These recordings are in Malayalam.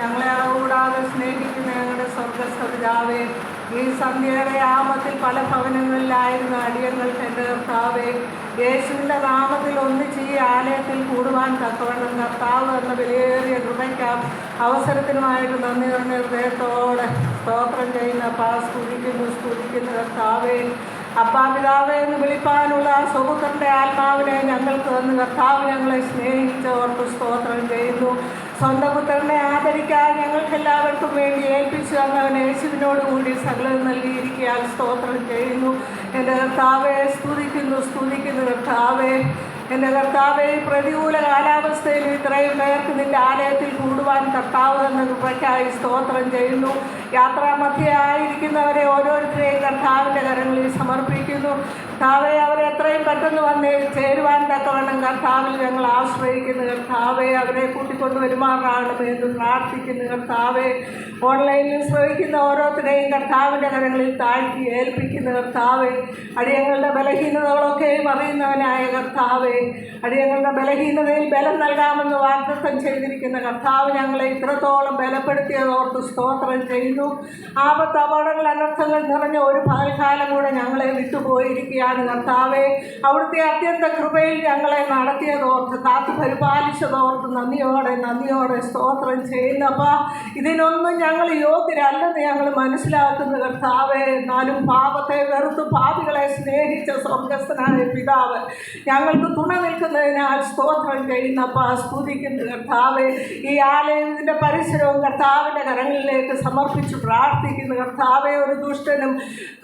ഞങ്ങളെ അളവുകൂടാതെ സ്നേഹിക്കുന്ന ഞങ്ങളുടെ സ്വർഗസ്ഥപിതാവേ, ഈ സന്ധ്യയുടെ യാമത്തിൽ പല ഭവനങ്ങളിലായിരുന്ന അടിയങ്ങൾക്ക് എൻ്റെ കർത്താവേ, യേശുവിൻ്റെ നാമത്തിൽ ഒന്നിച്ച് ഈ ആലയത്തിൽ കൂടുവാൻ തക്കവണ്ണം കർത്താവ് എന്ന വിലയേറിയ കൃപയ്ക്കാം അവസരത്തിനുമായിട്ട് നന്ദി നിറഞ്ഞ ഹൃദയത്തോടെ സ്തോത്രം ചെയ്യുന്ന സ്തുതിക്കുന്നു കർത്താവേ. അപ്പാപിതാവേ എന്ന് വിളിപ്പാനുള്ള സ്വപുത്രൻ്റെ ആത്മാവിനെ ഞങ്ങൾക്ക് തന്ന് കർത്താവ് ഞങ്ങളെ സ്നേഹിച്ചവർക്ക് സ്തോത്രം ചെയ്യുന്നു. സ്വന്തം പുത്രനെ ആദരിക്കാൻ ഞങ്ങൾക്ക് എല്ലാവർക്കും വേണ്ടി ഏൽപ്പിച്ചു തന്നവൻ യേശുവിനോട് കൂടി സകലം നൽകിയിരിക്കാൻ സ്തോത്രം ചെയ്യുന്നു. എൻ്റെ കർത്താവെ സ്തുതിക്കുന്നു കർത്താവെ. എൻ്റെ കർത്താവെ, പ്രതികൂല കാലാവസ്ഥയിൽ ഇത്രയും പേർക്ക് നിൻ്റെ ആലയത്തിൽ കൂടുവാൻ കർത്താവ് എന്ന കൃപയ്ക്കായി സ്തോത്രം ചെയ്യുന്നു. യാത്രാമധ്യയായിരിക്കുന്നവരെ ഓരോരുത്തരെയും കർത്താവിൻ്റെ കരങ്ങളിൽ സമർപ്പിക്കുന്നു. കർത്താവെ, അവരെ എത്രയും പെട്ടെന്ന് വന്ന് ചേരുവാൻ തക്കവണ്ണം കർത്താവിൽ ഞങ്ങൾ ആശ്രയിക്കുന്നു. കർത്താവെ, അവരെ കൂട്ടിക്കൊണ്ട് വരുമാറാകണമെന്ന് പ്രാർത്ഥിക്കുന്നു. കർത്താവെ, ഓൺലൈനിൽ ശ്രമിക്കുന്ന ഓരോരുത്തരെയും കർത്താവിൻ്റെ കരങ്ങളിൽ താഴ്ത്തി ഏൽപ്പിക്കുന്നു. കർത്താവെ, അടിയങ്ങളുടെ ബലഹീനതകളൊക്കെയും അറിയുന്നവനായ കർത്താവെ, അടിയങ്ങളുടെ ബലഹീനതയിൽ ബലം നൽകാമെന്ന് വാഗ്ദത്തം ചെയ്തിരിക്കുന്ന കർത്താവ് ഞങ്ങളെ ഇത്രത്തോളം ബലപ്പെടുത്തിയതോർത്ത് സ്തോത്രം ചെയ്യുന്നു. ആപത്ത്, അപകടങ്ങൾ, അനർത്ഥങ്ങൾ നിറഞ്ഞ ഒരു പകൽക്കാലം കൂടെ ഞങ്ങളെ വിട്ടുപോയിരിക്കുകയാണ് കർത്താവെ. അവിടുത്തെ അത്യന്ത കൃപയിൽ ഞങ്ങളെ നടത്തിയതോർത്ത്, കാത്തു പരിപാലിച്ചതോർത്ത് നന്ദിയോടെ സ്തോത്രം ചെയ്യുന്നപ്പാ. ഇതിനൊന്നും ഞങ്ങൾ യോഗ്യരല്ലെന്ന് ഞങ്ങൾ മനസ്സിലാക്കുന്ന കർത്താവെ, എന്നാലും പാപത്തെ വെറുത്ത് പാപികളെ സ്നേഹിച്ച സ്വർഗസ്ഥനായ പിതാവ് ഞങ്ങൾക്ക് തുണ നിൽക്കുന്നതിനാൽ സ്തോത്രം ചെയ്യുന്നപ്പാ. സ്തുതിക്കുന്നു കർത്താവെ. ഈ ആലയത്തിൻ്റെ പരിസരവും കർത്താവിൻ്റെ കരങ്ങളിലേക്ക് സമർപ്പിച്ച് പ്രാർത്ഥിക്കുന്നു കർത്താവെ. ഒരു ദുഷ്ടനും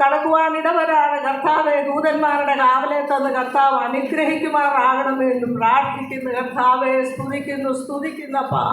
കടക്കുവാൻ ഇടവരാണ് കർത്താവെ. ദൂതന്മാരുടെ കാവലെ തന്ന് കർത്താവ് അനുഗ്രഹിക്കുമാറാകണമെന്ന് പ്രാർത്ഥിക്കുന്നു കർത്താവെ. സ്തുതിക്കുന്നപ്പാ.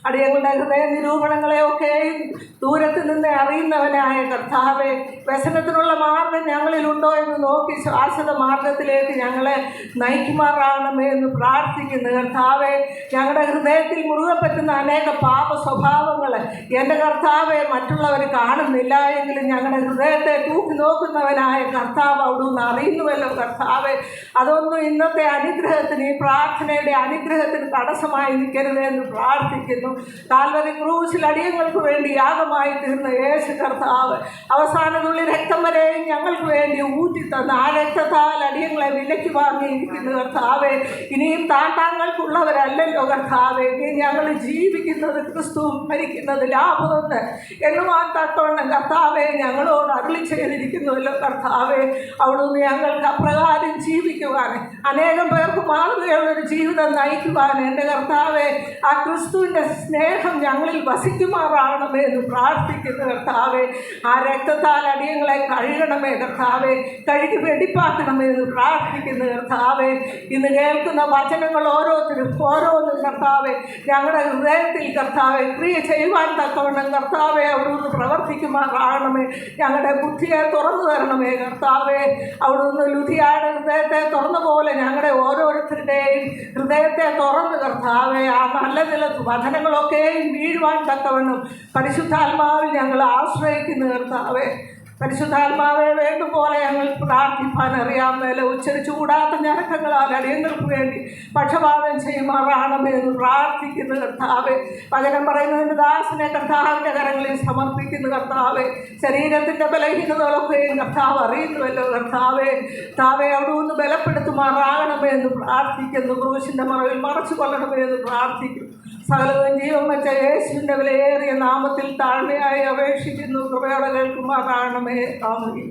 അടിയങ്ങളുടെ ഹൃദയ നിരൂപണങ്ങളെയൊക്കെയും ദൂരത്ത് നിന്ന് അറിയുന്നവനായ കർത്താവെ, വ്യസനത്തിനുള്ള മാർഗം ഞങ്ങളിലുണ്ടോ എന്ന് നോക്കി ശാശ്വത മാർഗത്തിലേക്ക് ഞങ്ങളെ നയിക്കുമാറാകണമേ എന്ന് പ്രാർത്ഥിക്കുന്നു കർത്താവെ. ഞങ്ങളുടെ ഹൃദയത്തിൽ മുറുകെ പറ്റുന്ന അനേക പാപ സ്വഭാവങ്ങൾ എൻ്റെ കർത്താവെ മറ്റുള്ളവർ കാണുന്നില്ല എങ്കിലും ഞങ്ങളുടെ ഹൃദയത്തെ തൂക്കി നോക്കുന്നവനായ കർത്താവ് അവിടുന്ന് അറിയുന്നുവല്ലോ കർത്താവെ. അതൊന്നും ഇന്നത്തെ അനുഗ്രഹത്തിന്, ഈ പ്രാർത്ഥനയുടെ അനുഗ്രഹത്തിന് തടസ്സമായി നിൽക്കരുത് എന്ന് പ്രാർത്ഥിക്കുന്നു. കാൽവരി ക്രൂശിൽ അടിയങ്ങൾക്ക് വേണ്ടി യാഗമായി തീർന്ന യേശു കർത്താവ് അവസാന തുള്ളി രക്തം വരെയും ഞങ്ങൾക്ക് വേണ്ടി ഊറ്റിത്തന്ന ആ രക്തത്താൽ അടിയങ്ങളെ വിലയ്ക്ക് വാങ്ങിയിരിക്കുന്നു കർത്താവെ. ഇനിയും താങ്ങൾക്കുള്ളവരല്ലല്ലോ കർത്താവെ. ഇനി ഞങ്ങൾ ജീവിക്കുന്നത് ക്രിസ്തുവും മരിക്കുന്നത് ലാഭമെന്ന് എണ്ണുവാൻ തക്കവണ്ണം കർത്താവെ ഞങ്ങളോട് അരുളി ചെയ്തിരിക്കുന്നുവല്ലോ കർത്താവെ. അവിടുന്ന് ഞങ്ങൾക്ക് അപ്രകാരം ജീവിക്കുവാൻ, അനേകം പേർക്ക് മാതൃകയുള്ളൊരു ജീവിതം നയിക്കുവാൻ എൻ്റെ കർത്താവെ ആ ക്രിസ്തുവിൻ്റെ സ്നേഹം ഞങ്ങളിൽ വസിക്കുമാറാകണമേ എന്ന് പ്രാർത്ഥിക്കുന്നു കർത്താവെ. ആ രക്തത്താൽ അടിയങ്ങളെ കഴുകണമേ കർത്താവെ, കഴുകി വെടിപ്പാക്കണമേ എന്ന് പ്രാർത്ഥിക്കുന്നു കർത്താവെ. ഇന്ന് കേൾക്കുന്ന വചനങ്ങൾ ഓരോന്നും കർത്താവെ ഞങ്ങളുടെ ഹൃദയത്തിൽ കർത്താവെ ക്രിയ ചെയ്യുവാൻ തക്കവണ്ണം കർത്താവെ അവിടുന്ന് പ്രവർത്തിക്കുമാറാകണമേ. ഞങ്ങളുടെ ബുദ്ധിയെ തുറന്നു തരണമേ കർത്താവെ. അവിടുന്ന് ലുധിയുടെ ഹൃദയത്തെ തുറന്ന പോലെ ഞങ്ങളുടെ ഓരോരുത്തരുടെയും ഹൃദയത്തെ തുറന്ന് കർത്താവെ ആ നല്ല നിലത്ത് വചനങ്ങളൊക്കെയും വീഴുവാൻ തക്കവണ്ണം പരിശുദ്ധാത്മാവിൽ ഞങ്ങൾ ആശ്രയിക്കുന്നു കർത്താവെ. പരിശുദ്ധാത്മാവെ വേണ്ടുപോലെ ഞങ്ങൾ പ്രാർത്ഥിപ്പാൻ അറിയാൻ മേലെ ഉച്ചരിച്ചുകൂടാത്ത ഞരക്കങ്ങളാൽ അടിയങ്ങൾക്ക് വേണ്ടി പക്ഷപാതം ചെയ്യുമാറാകണമേ എന്ന് പ്രാർത്ഥിക്കുന്നു കർത്താവെ. വചനം പറയുന്നതിൻ്റെ ദാസനെ കർത്താവിൻ്റെ കരങ്ങളിൽ സമർപ്പിക്കുന്നു കർത്താവെ. ശരീരത്തിൻ്റെ ബലഹീനതകളൊക്കെയും കർത്താവ് അറിയുന്നുവല്ലോ കർത്താവെ. അവിടെ ഒന്ന് ബലപ്പെടുത്തുമാറാകണമേ എന്ന് പ്രാർത്ഥിക്കുന്നു. ക്രൂശിൻ്റെ മറവിൽ മറച്ചു കൊള്ളണമേ എന്ന് പ്രാർത്ഥിക്കുന്നു. സകലവും ജീവൻ വെച്ച യേശുവിൻ്റെ വിലയേറിയ നാമത്തിൽ താഴ്മയായി അപേക്ഷിക്കുന്നു. കൃപയോടെ കേൾക്കുമാറാകണമേ. ആമേൻ.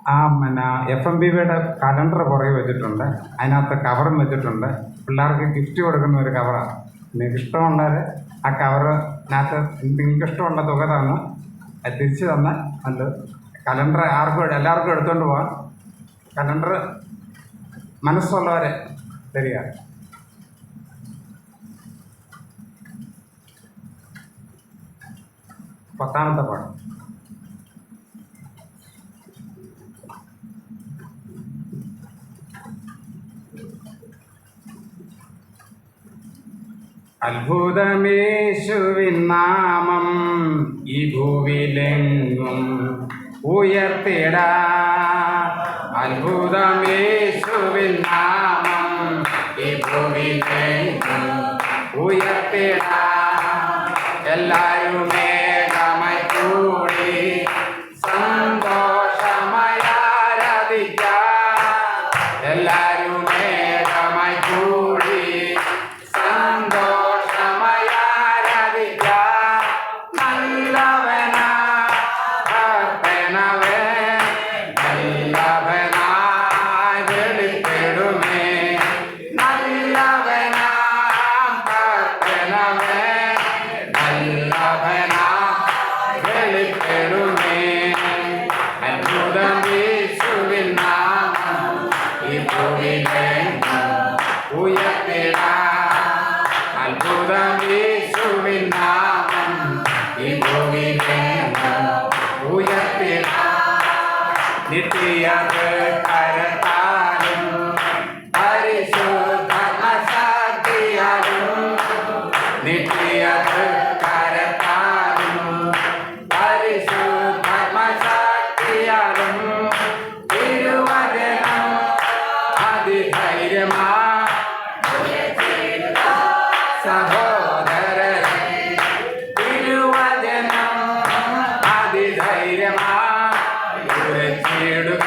ആ FMBയുടെ കലണ്ടർ പുറകെ വെച്ചിട്ടുണ്ട്. അതിനകത്ത് കവറും വെച്ചിട്ടുണ്ട്. പിള്ളേർക്ക് ഗിഫ്റ്റ് കൊടുക്കുന്ന ഒരു കവറാണ്. നിങ്ങൾക്ക് ഇഷ്ടമുള്ളവർ ആ കവറിനകത്ത് നിങ്ങൾക്ക് ഇഷ്ടമുള്ള തുക തന്ന് അത് തിരിച്ച് തന്നാൽ നല്ലത്. കലണ്ടർ എല്ലാവർക്കും എടുത്തുകൊണ്ട് പോകാം. കലണ്ടർ മനസ്സുള്ളവരെ തരിക. പത്താമത്തെ പാഠം. അത്ഭുതമേശുവിൻ നാമം ഈ ഭൂവിലെങ്ങും ഉയർത്തിടാ. അത്ഭുതമേശുവിൻ നാമം ഈ ഭൂവിലെങ്ങും ഉയർത്തിടാ. എല്ലാരും ഏകമായി കൂടി സന്തോഷമായി ആരാധിക്കാം. എല്ലാരും ഏകമായി കൂടി സന്തോഷമായി ആരാധിക്കാം. നല്ലവനാ കർത്തനവൻ, നല്ലവനായി വെളിപ്പെടുമേ. നല്ലവനാം കർത്തനവൻ, നല്ലവനായി വെളിപ്പെടുമേ. അത്ഭുതം യേശുവിൻ നാമം ഈ ഭൂവിലെങ്ങും ഉയർത്തിടാം. അത്ഭുതം യേശുവിൻ നാമം ഈ ഭൂവിലെങ്ങും ഉയർത്തിടാം. നിത്യത കരത്താലും പരിശുദ്ധാത്മശക്തിയാലും, നിത്യത കരത്താലും പരിശുദ്ധാത്മശക്തിയാലും തിരുവചനം അതിധൈര്യമാ സഹോദരൻ. തിരുവചനം അതിധൈര്യമാ ഉരച്ചിടുക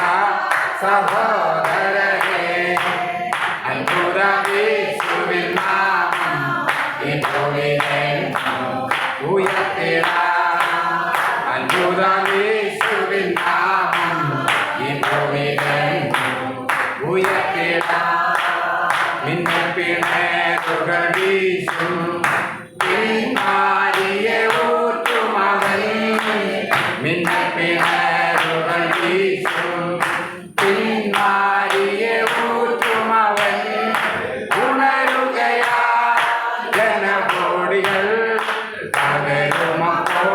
സഹോദരനെ. അത്ഭുതം യേശുവിൻ നാമം ഈ ഭൂവിലെങ്ങും ഉയർത്തിടാം. അത്ഭുതം യേശുവിൻ നാമം ഈ ഭൂവിലെങ്ങും ഉയർത്തിടാം. നിന്നെ പിണരുകൾ വീശും പിന്മാരിയെ ഊറ്റുമവൻ. നിന്നെ പിണരുകൾ വീശും പിന്മാരിയെ ഊറ്റുമവൻ. ഉണരുകയാ ജനകോടികൾ പകരുമപ്പോ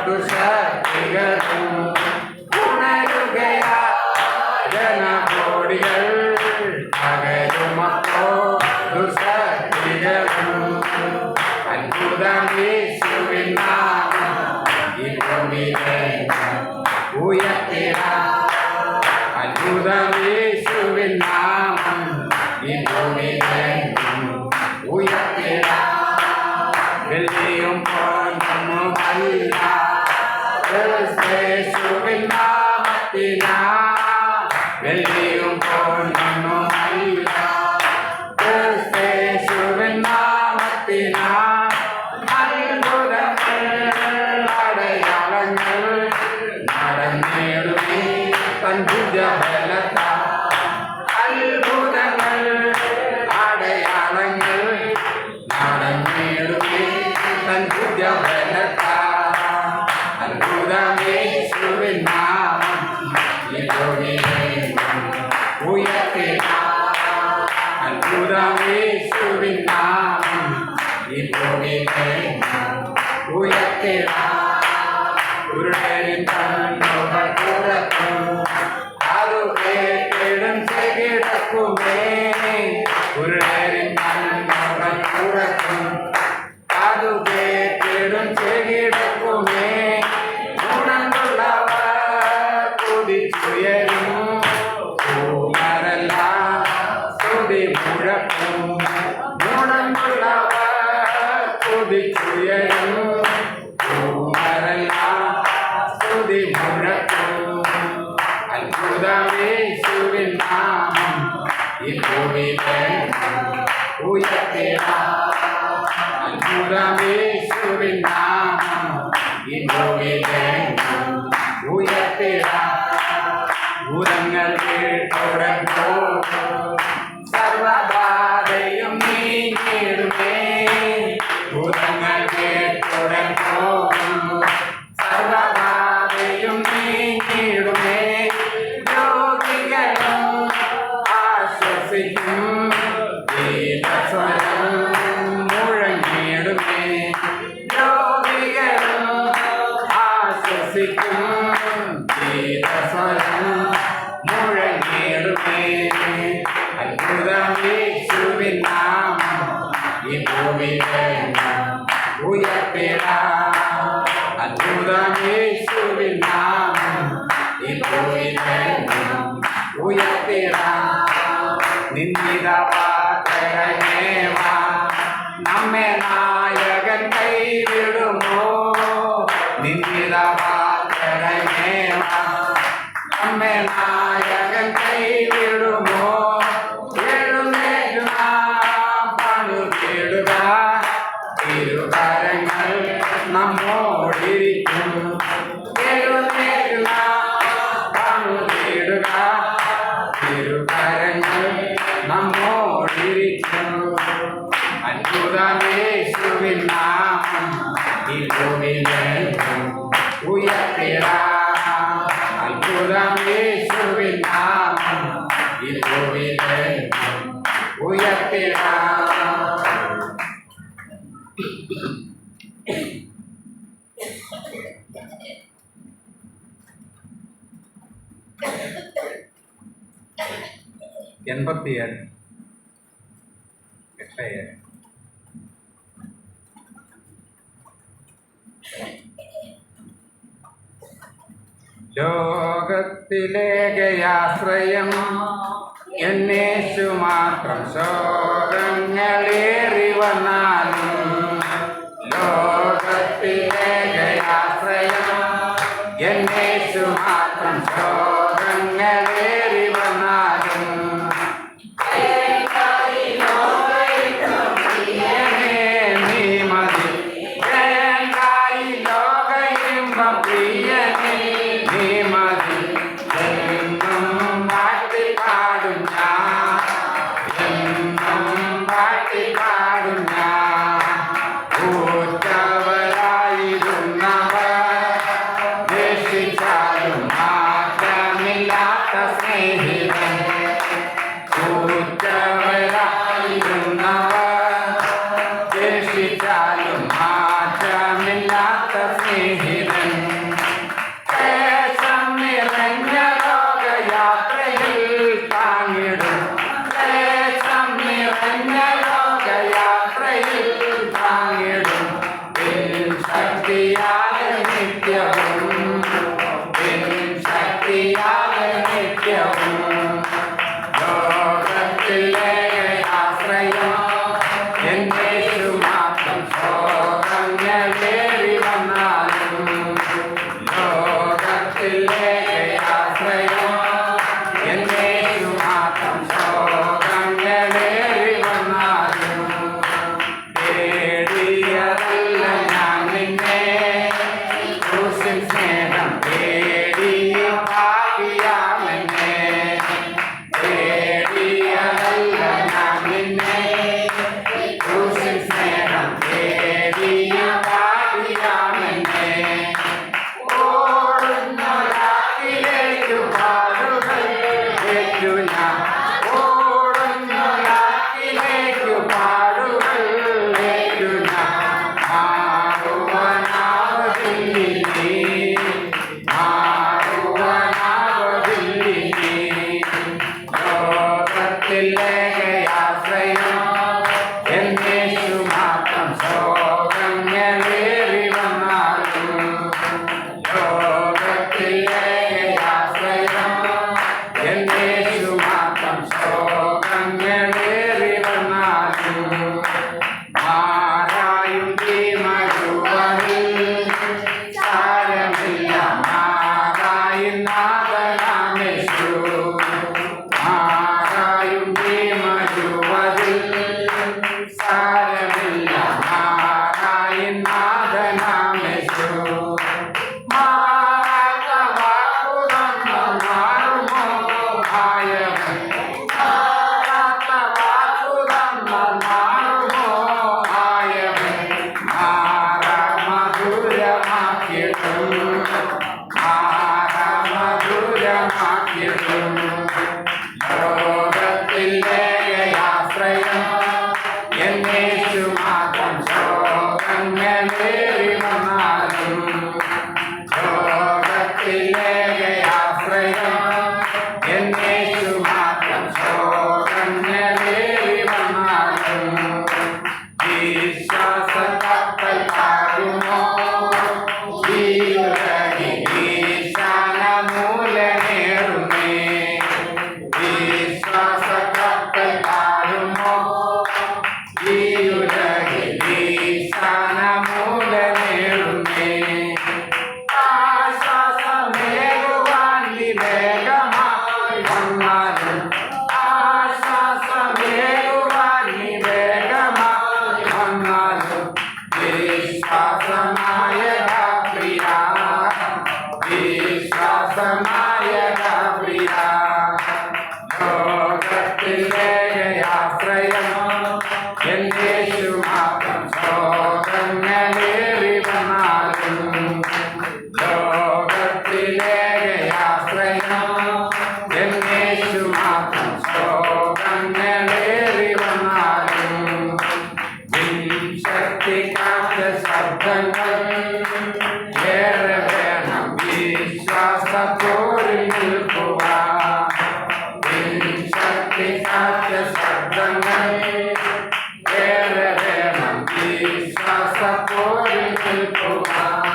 ദുശക്തികളും. ഉണരുകയാ ജനകോടികൾ പകരുമപ്പോ ദുശക്തികളും. അത്ഭുതം യേശുവിൻ നാമം ഈ ഭൂമിയിലെങ്ങും ഉയർത്തിടാം. അത്ഭുതം യേശുവിൻ നാമം ഈ ഭൂമിയിലെങ്ങും ഉയർത്തിടാം. വെള്ളിയും പൊന്നുമല്ല യേശുവിൻ നാമത്തിനാ. വെള്ളിയും പൊന്നുമല്ല യേശുവിൻ നാമത്തിനാ. അത്ഭുതങ്ങൾ അടയാളങ്ങൾ നടന്നിടുമേ തൻ ഭുജബലത്താൽ. അത്ഭുതങ്ങൾ അടയാളങ്ങൾ നടന്നിടുമേ തൻ ഭുജബലത്താൽ. അത്ഭുതം യേശുവിൻ നാമം ഈ ഭൂമിയിലെങ്ങും ഉയർത്തിടാം. അത്ഭുതം യേശുവിൻ നാമം ഈ ഭൂമിയിലെങ്ങും ഉയർത്തിടാം. ഉരുടരിൻ കണ്ണുകൾ തുറക്കും അതു കേട്ടിടും ചെകിടക്കുമേ. ഉരുടരിൻ കണ്ണുകൾ തുറക്കും അതു കേട്ടിടും ചെകിടക്കുമേ. ഗുണമുള്ളവർ കുതിച്ചുയരും പൂമരെല്ലാം സ്തുതി മുഴക്കും. ഗുണമുള്ളവർ കുതിച്ചുയരും പൂമരെല്ലാം സ്തുതി മുഴക്കും. അത്ഭുതം യേശുവിൻ നാമം ഈ ഭൂമിയിലെങ്ങും ഉയർത്തിടാം. അത്ഭുതം യേശുവിൻ നാമം ഈ ഭൂമിയിലെങ്ങും ഉയർത്തിടാം. ഭൂതങ്ങൾ കേട്ടുടൻ പോകും സർവബാധയും നീങ്ങിടുമേ. ഭൂതങ്ങൾ കേട്ടുടൻ പോകും സർവബാധയും നീങ്ങിടുമേ. രോഗികളും ആശ്വസിക്കും ഗീതസ്വരം മുഴങ്ങിടുമേ. ഉയർത്തിടാം അത്ഭുതമേശുവിൻ നാമം ഈ ഭൂമിയിലെങ്ങും ഉയർത്തിടാം നിന്ദിത പാത്രമേവാ നമ്മെ നായകൻ കൈവിടുമോ നിന്ദിത പാത്രമേവാ നമ്മെ നായകൻ കൈവിടുമോ എഴുന്നേൽക്കുക പണിതിടുക തിരുകരങ്ങൾ നമ്മോടിരിക്കും എഴുന്നേൽക്കുക പണിതിടുക തിരുകരങ്ങൾ നമ്മോടിരിക്കും അത്ഭുതമേശുവിൻ നാമം ഈ ഭൂമിയിലെങ്ങും ഉയർത്തിടാം അത്ഭുതമേശുവിൻ നാമം ഈ ഭൂമിയിലെങ്ങും ഉയർത്തിടാം എൺപത്തിയേഴ് 8 ലോകത്തിലേകയാശ്രയം എന്നേശു മാത്രം ശോകങ്ങളേറി വന്നാലും ലോകത്തിലേകയാശ്രയം എന്നേശു മാത്രം ശോകങ്ങളേറി വന്നാലും നീ മതി ജയങ്കായി ലോകയിമ്പം പ്രിയനേ നീ മതി എന്നും പാട്ടി പാടും ഞാൻ എന്നും പാട്ടി പാടും ഞാൻ ഊറ്റവരായിരുന്നവർ ദേശിച്ചാലും മാറ്റമില്ലാത്ത സ്നേഹിതൻ ഊറ്റവരായിരുന്നവർ ദേശിച്ചാലും മാറ്റമില്ലാത്ത സ്നേഹിതൻ ദേശം നിറഞ്ഞ ലോകയാത്രയിൽ താങ്ങിടും ദേശം നിറഞ്ഞ ലോകയാത്രയിൽ താങ്ങിടും ശക്തിയാൽ നിത്യവും ശക്തിയാൽ നിത്യവും ലോകത്തിലെ ആശ്രയം എന്നേശു മാത്രം ശോകങ്ങളേറി വന്നാലും ലോകത്തിലെ ആശ്രയം എന്നേശു മാത്രം ശോകങ്ങളേറി വന്നാലും തേടിയതല്ല ഞാൻ നിന്നെ ക്രൂശിൻ സ്നേഹം തേടി ഭാഗ്യമെന്നെ തേടിയതല്ല ഞാൻ നിന്നെ ക്രൂശിൻ സ്നേഹം തേടി ഭാഗ്യമെന്നെ ഓടുന്നൊരാക്കിലേക്കു പാടുകൾ ഏറ്റു ഞാൻ ഓടുന്നൊരാക്കിലേക്കു പാടുകൾ ഏറ്റു ഞാൻ മാറുവാനാവതില്ലേ മാറുവാനാവതില്ലേ ലോകത്തിലെ ആശ്രയം എന്നേശു മാത്രം ശോകങ്ങളേറി വന്നാലും ലോകത്തിലെ ആശ്രയം എന്നേശു മാത്രം ശോകങ്ങളേറി വന്നാലും മാറായും മരുവനിൽ സാരമില്ല മാറായി നാഥനാമേശു മാറായും മരുവതിൽ സാരമില്ല മാറായി നാഥനാമേശു മാറാത്ത വാക്കുതന്നു മാറുമോ ആയവൻ മാറാത്ത വാക്കുതന്നു മാറുമോ ആയവൻ മധുരമാക്കിയിട്ടും മധുരമാക്കിയിട്ടും ലോകത്തിലെ ആശ്രയം എന്നേശു മാത്രം ശോകങ്ങളെ വിശ്വാസനായക പ്രിയ വിശ്വാസനായക പ്രിയ ലോകത്തിലേകയാശ്രയം എന്നേശു മാത്രം ശോകങ്ങളേറി വന്നാലും ലോകത്തിലേകയാശ്രയം എന്നേശു മാത്രം ശോകങ്ങളേറി വന്നാലും ശക്തിക്കാത്ത ശബ്ദങ്ങൾ ഏറെ വേണം വിശ്വാസത്തോടെ നിൽക്കുവാൻ ശക്തിക്കാത്ത ശബ്ദങ്ങൾ ഏറെ വേണം വിശ്വാസത്തോടെ നിൽക്കുവാൻ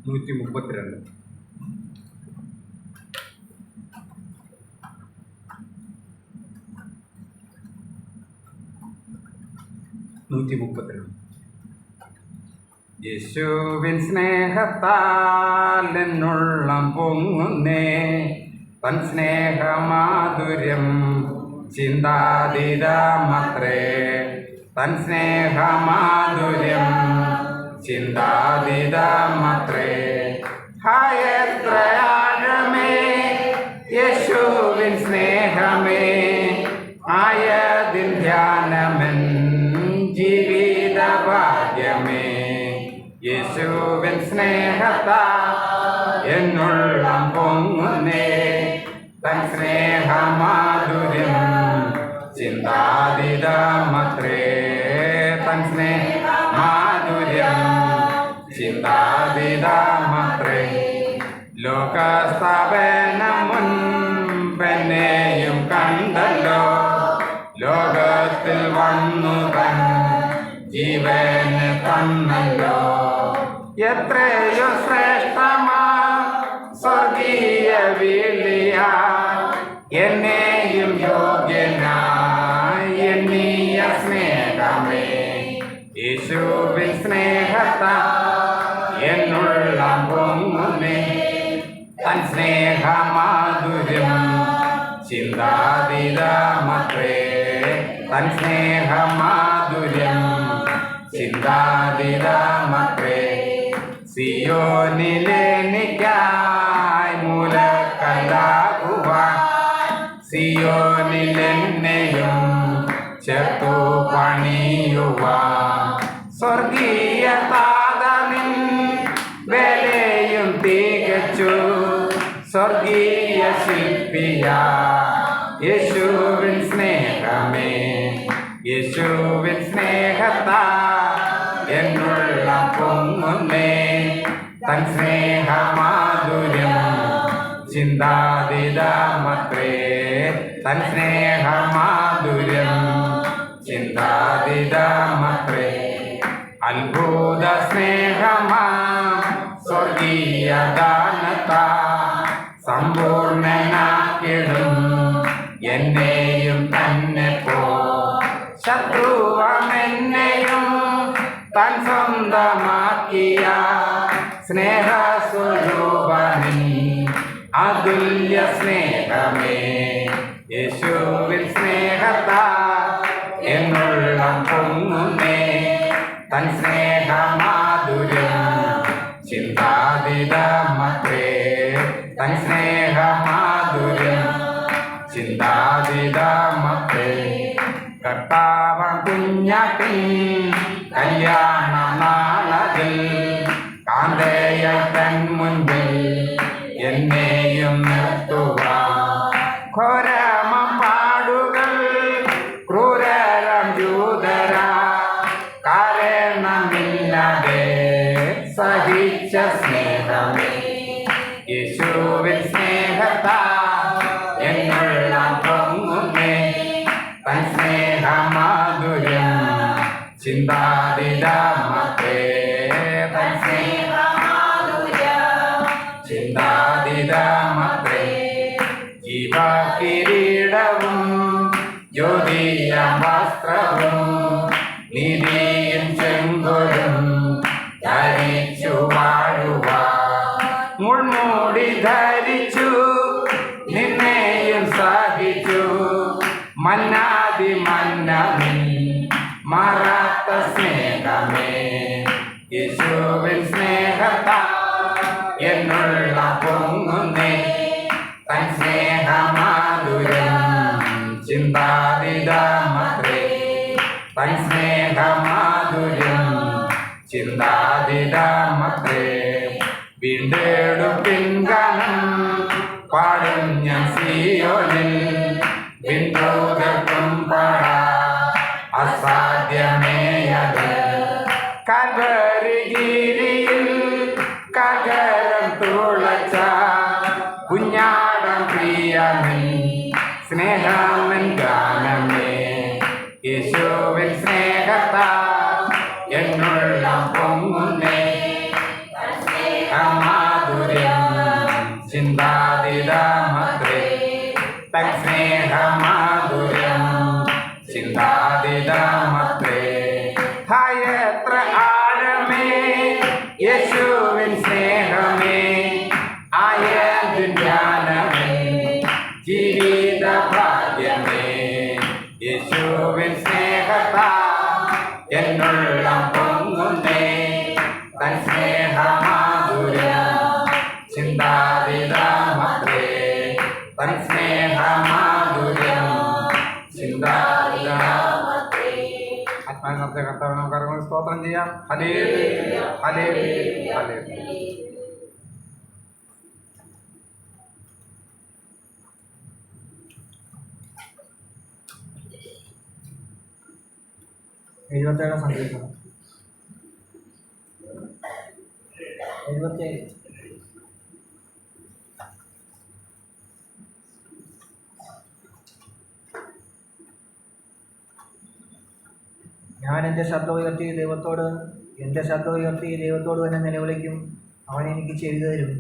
നൂറ്റി 32 132 യേശുവിൻ സ്നേഹത്താൽ എന്നുള്ളം പൊങ്ങുന്നേ തൻ സ്നേഹമാധുര്യം ചിന്താതീതമത്രേ തൻ സ്നേഹമാധുര്യം ചിന്താതീതമത്രേ എത്ര ആഴമേ യേശുവിൻ സ്നേഹമേ ആയതിൻ ധ്യാനമെൻ ജീവിത ഭാഗ്യമേ യേശുവിൻ സ്നേഹത്താ എന്നുള്ളം പൊങ്ങുന്നേ തൻ സ്നേഹമാധുര്യം ചിന്താതീതമത്രേ തൻ സ്നേഹമാധുര്യം ചിന്താതീതമത്രേ ലോകസ്ഥാപനം മുൻപെന്നെയും കണ്ടല്ലോ ലോകത്തിൽ വന്നു തൻ ജീവന് തന്നല്ലോ എത്രയോ ശ്രേഷ്ഠമാ സ്വർഗീയ വിളിയ എന്നെയും യോഗ്യനായി എണ്ണീയ സ്നേഹമേ യേശുവിൻ സ്നേഹത്താ എന്നുള്ളം പൊങ്ങുന്നേ തൻ സ്നേഹമാധുര്യം ചിന്താതീതമത്രേ തൻ സ്നേഹമാധുര്യം ചിന്താതീതമത്രേ സിയോനിലെനിക്കായി മൂലക്കല്ലാകുവാൻ സിയോനിലെന്നെയും ചേർത്തു പണിയുവാൻ സ്വർഗീയ താതനിൻ വിലയും തികച്ചു സ്വർഗീയ ശില്പിയ യേശുവിൻ സ്നേഹമേ യേശുവിൻ സ്നേഹത്താ എന്നുള്ള പൊങ്ങുന്നേ തൻ സ്നേഹമാധുര്യം ചിന്താതീതമത്രേ തൻ സ്നേഹമാധുര്യം ചിന്താതീതമത്രേ അത്ഭുത സ്നേഹമാ സ്വർഗീയ ദാനത്താ സമ്പൂർണനാക്കിടും എന്നെയും തന്നെ പോ ശത്രുവമെന്നെയും തൻ സ്വന്തം സ്നേഹസ്വരൂപനീ അതുല്യ സ്നേഹമേ യേശുവിൻ സ്നേഹത്താ എന്നുള്ള പൊങ്ങുന്നേ തൻ സ്നേഹമാധുര്യം ചിന്താതീതമത്രേ തൻ സ്നേഹമാധുര്യം ചിന്താതീതമത്രേ കർത്താവൻ കുഞ്ഞാട്ടിൻ കല്യാണ നാളതിൽ കാന്തയായി തൻ മുൻപിൽ എന്നെയും നിർത്തുക ഘോരമം പാടുകൾ ക്രൂരരം ജൂതര കാരണമില്ലാതെ സഹിച്ച സ്നേഹമേ യേശുവിൻ സ്നേഹത്താ എന്നുള്ള പൊങ്ങുന്നേ തൻ സ്നേഹമാധുര്യം ചിന്താതീതമത്രേ തൻ സ്നേഹമാധുര്യം ചിന്താതീതമത്രേ ജീവകിരീടവും ജ്യോതിയ വസ്ത്രവും നീതിയും ചെങ്കൊലും ധരിച്ചു വാഴുക മുൾമൂടി ധരിച്ചു നിന്നെയും സഹിച്ചു മന്നാതി മന്നമിൻ മാറാത്ത സ്നേഹമേ യേശുവിൻ സ്നേഹത്താ എന്നുള്ള പൊങ്ങുന്നേ തൻ സ്നേഹമാധുര്യം ചിന്താതീതമത്രേ തൻ സ്നേഹമാധുര്യം ചിന്താതീതമത്രേ വീണ്ടെടുപ്പിൻ ഗാനം പാടും ഞാൻ സിയോനിൽ വിണ്ടോദർക്കും പാടാ അസാധ്യമേ അത് കൽവരിഗിരിയിൽ കകരം തുളച്ച കുഞ്ഞാടം പ്രിയമൻ സ്നേഹമൻ ഗാനമേ യേശുവിൻ സ്നേഹത്താ എന്നുള്ള പൊങ്ങുന്നേ മാധുര്യം ചിന്താതീതമത്രേ തൻ സ്നേഹമാധുര്യം ചിന്താതീതമത്രേ എത്ര ആഴമേ യേശുവിൻ സ്നേഹമേ ആയതിൻ ജ്ഞാനമേ ജീവിത ഭാഗ്യമേ യേശുവിൻ സ്നേഹത്താ എന്നുള്ള പൊങ്ങുന്നേ തൻ സ്നേഹമാധുര്യം ചിന്താതീതമത്രേ തൻ സ്നേഹമാധുര്യം ചിന്താതീതമത്രേ ആത്മാവിനത്തെ കർത്താവ് നമുക്ക് അറിവുകൾ സ്തോത്രം ചെയ്യാം ഹല്ലേലൂയ ഹല്ലേലൂയ ഹല്ലേലൂയ. എഴുപത്തേഴാം സങ്കീർത്തനം 77. ഞാൻ എൻ്റെ ശബ്ദം ഉയർത്തി ദൈവത്തോട് തന്നെ നിലവിളിക്കും. അവൻ എനിക്ക് ചെയ്തു തരും.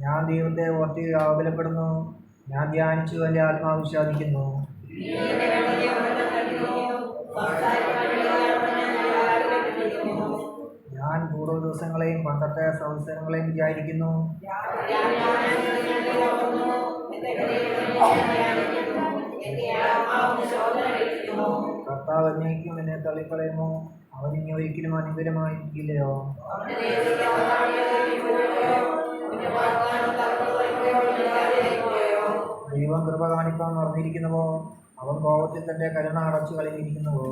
ഞാൻ ദൈവത്തെ ഓർത്തി ആകുലപ്പെടുന്നു. ഞാൻ ധ്യാനിച്ചു എൻ്റെ ആത്മാവ് വിശ്വാസിക്കുന്നു. ഞാൻ പൂർവ്വ ദിവസങ്ങളെയും പണ്ടത്തെ സംവത്സരങ്ങളെയും വിചാരിക്കുന്നു. കർത്താവ് എന്നേക്കും എന്നെ തള്ളിക്കളയുമോ? അവൻ ഇനി ഒരിക്കലും അനുകൂലമായിരിക്കില്ലയോ? ദൈവം കൃപ കാണിക്കാൻ മറന്നിരിക്കുന്നുവോ? അവൻ കോപത്തിൽ തന്റെ കരുണ അടച്ചു കളഞ്ഞിരിക്കുന്നുവോ?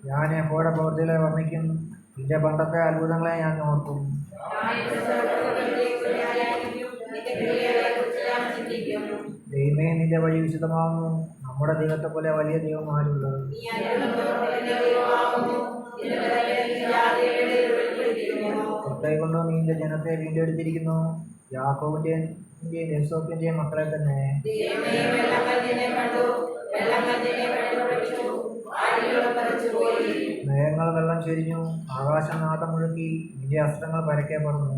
ഞാൻ യഹോവയുടെ പ്രവൃത്തികളെ വർണ്ണിക്കും. നിന്റെ പണ്ടത്തെ അത്ഭുതങ്ങളെ ഞാൻ ഓർക്കും. ദൈവമേ, നിന്റെ വഴി വിശുദ്ധമാകുന്നു. നമ്മുടെ ദൈവത്തെ പോലെ വലിയ ദൈവം ആരുള്ളത്? കൊണ്ട് നീ നിന്റെ ജനത്തെ വീണ്ടെടുത്തിരിക്കുന്നു. യാക്കോബിന്റെയും യോസേഫിന്റെയും മക്കളെ തന്നെ. മേഘങ്ങൾ വെള്ളം ചൊരിഞ്ഞു, ആകാശം നാദം മുഴക്കി, നിന്റെ അസ്ത്രങ്ങൾ പരക്കെ പറന്നു.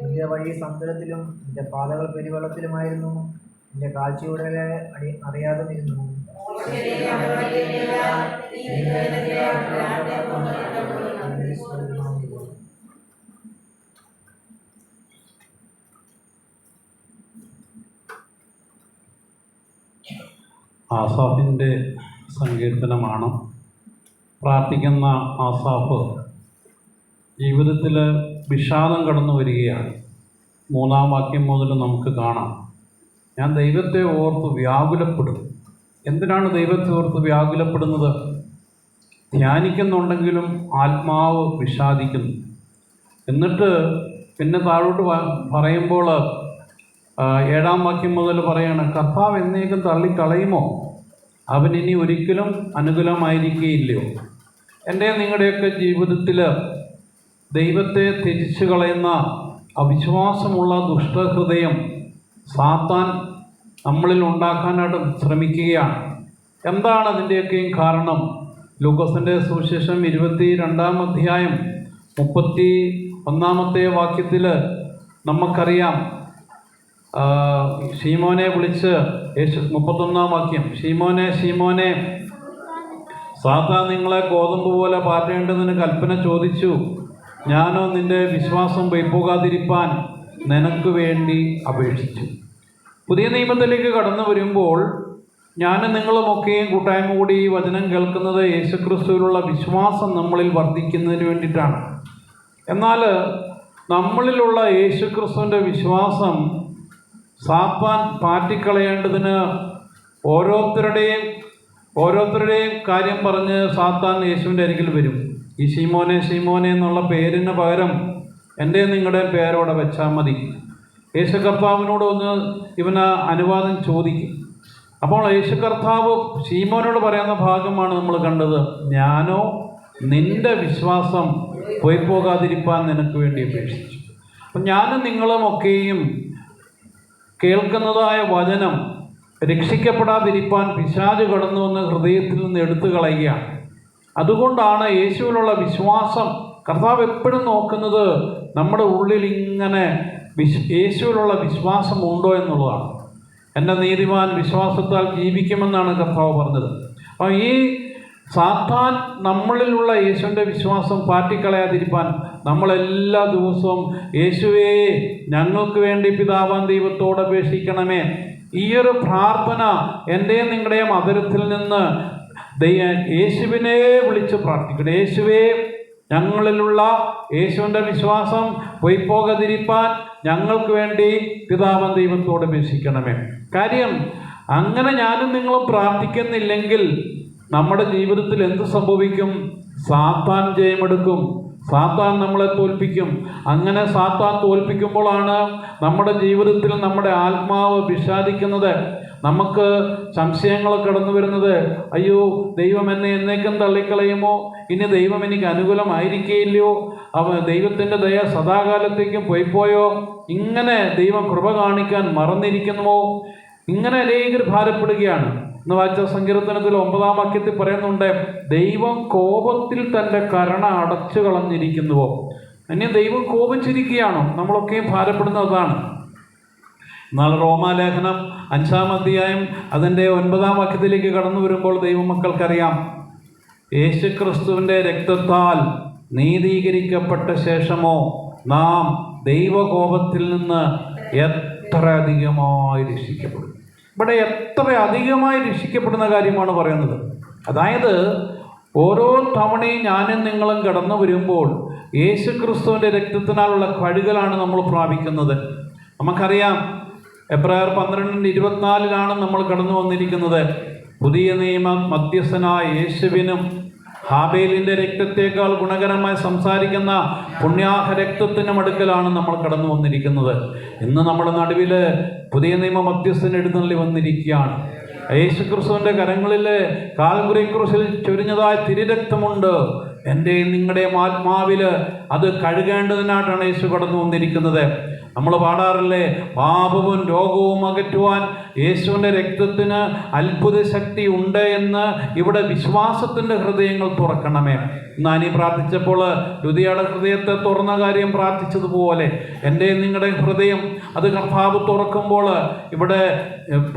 നിന്റെ വഴി സമുദ്രത്തിലും നിന്റെ പാതകൾ പെരുവെള്ളത്തിലുമായിരുന്നു. നിന്റെ കാഴ്ചയുടെ അറിയാതെ നിന്നു. ആസാഫിൻ്റെ സങ്കീർത്തനമാണ്. പ്രാർത്ഥിക്കുന്ന ആസാഫ് ജീവിതത്തിൽ വിഷാദം കടന്നു വരികയാണ്. 3-ാം വാക്യം മുതൽ നമുക്ക് കാണാം, ഞാൻ ദൈവത്തെ ഓർത്ത് വ്യാകുലപ്പെടും. എന്തിനാണ് ദൈവത്തെ ഓർത്ത് വ്യാകുലപ്പെടുന്നത്? ധ്യാനിക്കുന്നുണ്ടെങ്കിലും ആത്മാവ് വിഷാദിക്കുന്നു. എന്നിട്ട് പിന്നെ താഴോട്ട് പറയുമ്പോൾ 7-ാം വാക്യം മുതൽ പറയാണ്, കർത്താവ് എന്നേക്കും തള്ളിക്കളയുമോ? അവൻ ഇനി ഒരിക്കലും അനുകൂലമായിരിക്കുകയില്ലയോ? എൻ്റെ നിങ്ങളുടെയൊക്കെ ജീവിതത്തിൽ ദൈവത്തെ ത്യജിച്ചു കളയുന്ന അവിശ്വാസമുള്ള ദുഷ്ടഹൃദയം സാത്താൻ നമ്മളിൽ ഉണ്ടാക്കാനായിട്ട് ശ്രമിക്കുകയാണ്. എന്താണ് അതിൻ്റെയൊക്കെയും കാരണം? ലൂക്കോസിൻ്റെ സുവിശേഷം 22-ാം അധ്യായം 31-ാമത്തെ വാക്യത്തിൽ നമുക്കറിയാം, ശീമോനെ വിളിച്ച് 31-ാം വാക്യം, ശീമോനെ ശീമോനെ, സാത്താൻ നിങ്ങളെ ഗോതമ്പ് പോലെ പാറ്റേണ്ടതിന് കൽപ്പന ചോദിച്ചു. ഞാനോ നിന്റെ വിശ്വാസം വൈപോകാതിരിപ്പാൻ നിനക്ക് വേണ്ടി അപേക്ഷിച്ചു. പുതിയ നിയമത്തിലേക്ക് കടന്നു വരുമ്പോൾ ഞാനും നിങ്ങളുമൊക്കെയും കൂട്ടായ്മ കൂടി ഈ വചനം കേൾക്കുന്നത് യേശുക്രിസ്തുവിലുള്ള വിശ്വാസം നമ്മളിൽ വർദ്ധിക്കുന്നതിന് വേണ്ടിയിട്ടാണ്. എന്നാൽ നമ്മളിലുള്ള യേശുക്രിസ്തുവിൻ്റെ വിശ്വാസം സാത്താൻ പാറ്റിക്കളയേണ്ടതിന് ഓരോരുത്തരുടെയും കാര്യം പറഞ്ഞ് സാത്താൻ യേശുവിൻ്റെ അരികിൽ വരും. ഈ ശീമോനെ ശീമോനെ എന്നുള്ള പേരിന് പകരം എൻ്റെ നിങ്ങളുടെ പേരോടെ വെച്ചാൽ മതി. യേശു കർത്താവിനോട് ഒന്ന് ഇവന് അനുവാദം ചോദിക്കും. അപ്പോൾ യേശു കർത്താവ് ശീമോനോട് പറയുന്ന ഭാഗമാണ് നമ്മൾ കണ്ടത്, ഞാനോ നിൻ്റെ വിശ്വാസം പോയി പോകാതിരിപ്പാൻ നിനക്ക് വേണ്ടി അപേക്ഷിച്ചു. അപ്പം ഞാനും നിങ്ങളുമൊക്കെയും കേൾക്കുന്നതായ വചനം രക്ഷിക്കപ്പെടാതിരിപ്പാൻ പിശാച് കടന്നു വന്ന് ഹൃദയത്തിൽ നിന്ന് എടുത്തു കളയുകയാണ്. അതുകൊണ്ടാണ് യേശുവിലുള്ള വിശ്വാസം കർത്താവ് എപ്പോഴും നോക്കുന്നത് നമ്മുടെ ഉള്ളിൽ ഇങ്ങനെ യേശുവിലുള്ള വിശ്വാസം ഉണ്ടോ എന്നുള്ളതാണ്. എൻ്റെ നീതിമാൻ വിശ്വാസത്താൽ ജീവിക്കുമെന്നാണ് കർത്താവ് പറഞ്ഞത്. അപ്പോൾ ഈ സാത്താൻ നമ്മളിലുള്ള യേശുവിൻ്റെ വിശ്വാസം പാറ്റിക്കളയാതിരിപ്പാൻ നമ്മളെല്ലാ ദിവസവും യേശുവേ ഞങ്ങൾക്ക് വേണ്ടി പിതാവാൻ ദൈവത്തോട് അപേക്ഷിക്കണമേ, ഈയൊരു പ്രാർത്ഥന എൻ്റെയും നിങ്ങളുടെയും അതരത്തിൽ നിന്ന് യേശുവിനെ വിളിച്ച് പ്രാർത്ഥിക്കണം. യേശുവേ ഞങ്ങളിലുള്ള യേശുവിൻ്റെ വിശ്വാസം പൊയ്പോകാതിരിപ്പാൻ ഞങ്ങൾക്ക് വേണ്ടി പിതാവാൻ ദൈവത്തോട് അപേക്ഷിക്കണമേ. കാര്യം അങ്ങനെ ഞാനും നിങ്ങളും പ്രാർത്ഥിക്കുന്നില്ലെങ്കിൽ നമ്മുടെ ജീവിതത്തിൽ എന്ത് സംഭവിക്കും? സാത്താൻ ജയമെടുക്കും, സാത്താൻ നമ്മളെ തോൽപ്പിക്കും. അങ്ങനെ സാത്താൻ തോൽപ്പിക്കുമ്പോഴാണ് നമ്മുടെ ജീവിതത്തിൽ നമ്മുടെ ആത്മാവ് വിഷാദിക്കുന്നത്, നമുക്ക് സംശയങ്ങൾ കടന്നു വരുന്നത്. അയ്യോ, ദൈവം എന്നെ എന്നേക്കും തള്ളിക്കളയുമോ? ഇനി ദൈവം എനിക്ക് അനുകൂലമായിരിക്കുകയില്ലയോ? ദൈവത്തിൻ്റെ ദയ സദാകാലത്തേക്കും പോയിപ്പോയോ? ഇങ്ങനെ ദൈവം കൃപ കാണിക്കാൻ മറന്നിരിക്കുന്നുവോ? ഇങ്ങനെ അനേകർ ഭാരപ്പെടുകയാണ്. എന്ന് വായിച്ച സങ്കീർത്തനത്തിൽ 9-ാം വാക്യത്തിൽ പറയുന്നുണ്ട്, ദൈവം കോപത്തിൽ തൻ്റെ കരുണ അടച്ചു കളഞ്ഞിരിക്കുന്നുവോ? ഇനി ദൈവം കോപിച്ചിരിക്കുകയാണോ? നമ്മളൊക്കെയും ഭാരപ്പെടുന്നതാണ്. എന്നാൽ റോമാലേഖനം 5-ാം അധ്യായം അതിൻ്റെ 9-ാം വാക്യത്തിലേക്ക് കടന്നു വരുമ്പോൾ ദൈവമക്കൾക്കറിയാം, യേശുക്രിസ്തുവിൻ്റെ രക്തത്താൽ നീതീകരിക്കപ്പെട്ട ശേഷമോ നാം ദൈവകോപത്തിൽ നിന്ന് എത്ര അധികമായി രക്ഷിക്കപ്പെടും. ഇവിടെ എത്ര അധികമായി രക്ഷിക്കപ്പെടുന്ന കാര്യമാണ് പറയുന്നത്. അതായത് ഓരോ തവണയും ഞാനും നിങ്ങളും കടന്നു വരുമ്പോൾ യേശുക്രിസ്തുവിൻ്റെ രക്തത്തിനാലുള്ള കഴുകലാണ് നമ്മൾ പ്രാപിക്കുന്നത്. നമുക്കറിയാം, എബ്രായർ 12:24 നമ്മൾ കടന്നു വന്നിരിക്കുന്നത്. പുതിയ നിയമ മധ്യസ്ഥനായ യേശുവിനും ഹാബേലിൻ്റെ രക്തത്തേക്കാൾ ഗുണകരമായി സംസാരിക്കുന്ന പുണ്യാഹ രക്തത്തിനും അടുക്കലാണ് നമ്മൾ കടന്നു വന്നിരിക്കുന്നത്. ഇന്ന് നമ്മുടെ നടുവിൽ പുതിയ നിയമ മധ്യസ്ഥൻ എഴുന്നള്ളി വന്നിരിക്കുകയാണ്. യേശുക്രിസ്തുവിൻ്റെ കരങ്ങളിൽ കാൽവരി ക്രൂശിൽ ചൊരിഞ്ഞതായ തിരുരക്തമുണ്ട്. എൻ്റെയും നിങ്ങളുടെയും ആത്മാവിൽ അത് കഴുകേണ്ടതിനായിട്ടാണ് യേശു കടന്നു വന്നിരിക്കുന്നത്. നമ്മൾ പാടാറില്ലേ, പാപവും രോഗവും അകറ്റുവാൻ യേശുവിൻ്റെ രക്തത്തിന് അത്ഭുത ശക്തി ഉണ്ട് എന്ന്. ഇവിടെ വിശ്വാസത്തിൻ്റെ ഹൃദയങ്ങൾ തുറക്കണമേ. നാനി പ്രാർത്ഥിച്ചപ്പോൾ ലുദിയയുടെ ഹൃദയത്തെ തുറന്ന കാര്യം പ്രാർത്ഥിച്ചതുപോലെ എൻ്റെ നിങ്ങളുടെ ഹൃദയം അത് കർത്താവ് തുറക്കുമ്പോൾ ഇവിടെ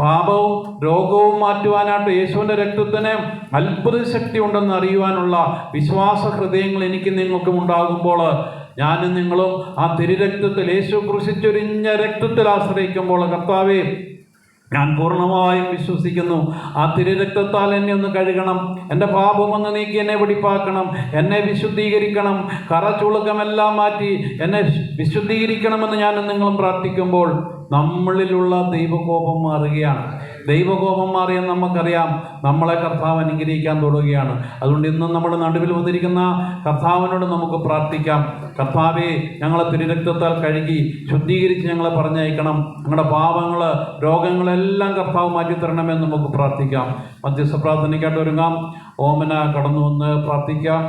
പാപവും രോഗവും മാറ്റുവാനായിട്ട് യേശുവിൻ്റെ രക്തത്തിന് അത്ഭുത ശക്തി ഉണ്ടെന്ന് അറിയുവാനുള്ള വിശ്വാസ ഹൃദയങ്ങൾ എനിക്ക് നിങ്ങൾക്കും ഉണ്ടാകുമ്പോൾ ഞാനും നിങ്ങളും ആ തിരുരക്തത്തിൽ, യേശു ക്രൂശിച്ചൊരിഞ്ഞ രക്തത്തിൽ ആശ്രയിക്കുമ്പോൾ, കർത്താവേ ഞാൻ പൂർണ്ണമായും വിശ്വസിക്കുന്നു, ആ തിരുരക്തത്താൽ എന്നെ ഒന്ന് കഴുകണം, എൻ്റെ പാപമൊന്ന് നീക്കി എന്നെ വെടിപ്പാക്കണം, എന്നെ വിശുദ്ധീകരിക്കണം, കറച്ചുളുക്കമെല്ലാം മാറ്റി എന്നെ വിശുദ്ധീകരിക്കണമെന്ന് ഞാനും നിങ്ങളും പ്രാർത്ഥിക്കുമ്പോൾ നമ്മളിലുള്ള ദൈവകോപം മാറുകയാണ്. ദൈവകോപം മാറിയെന്ന് നമുക്കറിയാം, നമ്മളെ കർത്താവ് അനുഗ്രഹിക്കാൻ തുടങ്ങുകയാണ്. അതുകൊണ്ട് ഇന്നും നമ്മുടെ നടുവിൽ വന്നിരിക്കുന്ന കർത്താവിനോട് നമുക്ക് പ്രാർത്ഥിക്കാം. കർത്താവേ, ഞങ്ങളെ തിരുരക്തത്താൽ കഴുകി ശുദ്ധീകരിച്ച് ഞങ്ങളെ പറഞ്ഞയക്കണം, ഞങ്ങളുടെ പാപങ്ങൾ രോഗങ്ങളെല്ലാം കർത്താവ് മാറ്റിത്തരണമെന്ന് നമുക്ക് പ്രാർത്ഥിക്കാം. മധ്യസ്ഥ പ്രാർത്ഥനയ്ക്കായിട്ട് ഒരുങ്ങാം. ഓമന കടന്നു വന്ന് പ്രാർത്ഥിക്കാം.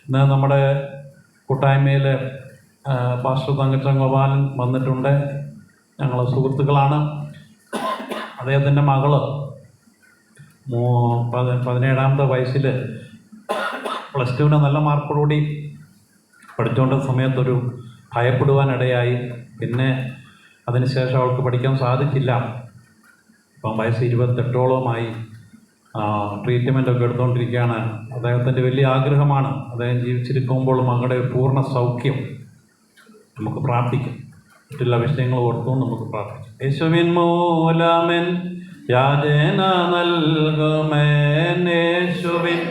ഇന്ന് നമ്മുടെ കൂട്ടായ്മയിൽ പാസ്റ്റർ തങ്കച്ചൻ ഗോപാലൻ വന്നിട്ടുണ്ട്. ഞങ്ങൾ സുഹൃത്തുക്കളാണ്. അദ്ദേഹത്തിൻ്റെ മകള് 17ാമത്തെ വയസ്സിൽ +2 നല്ല മാർക്കോടുകൂടി പഠിച്ചുകൊണ്ട സമയത്തൊരു ഭയപ്പെടുവാനിടയായി. പിന്നെ അതിനുശേഷം അവൾക്ക് പഠിക്കാൻ സാധിച്ചില്ല. ഇപ്പം വയസ്സ് 28ഓളമായി ട്രീറ്റ്മെൻറ്റൊക്കെ എടുത്തുകൊണ്ടിരിക്കുകയാണ്. അദ്ദേഹത്തിൻ്റെ വലിയ ആഗ്രഹമാണ് അദ്ദേഹം ജീവിച്ചിരിക്കുമ്പോൾ മകളുടെ പൂർണ്ണ സൗഖ്യം. നമുക്ക് പ്രാർത്ഥിക്കാം. മറ്റുള്ള വിഷയങ്ങൾ ഓർത്തുകൊണ്ട് നമുക്ക് പ്രാർത്ഥിക്കാം. യേശുവിൻ മൂലമൻ യാചന നൽകുമേൻ, യേശുവിൻ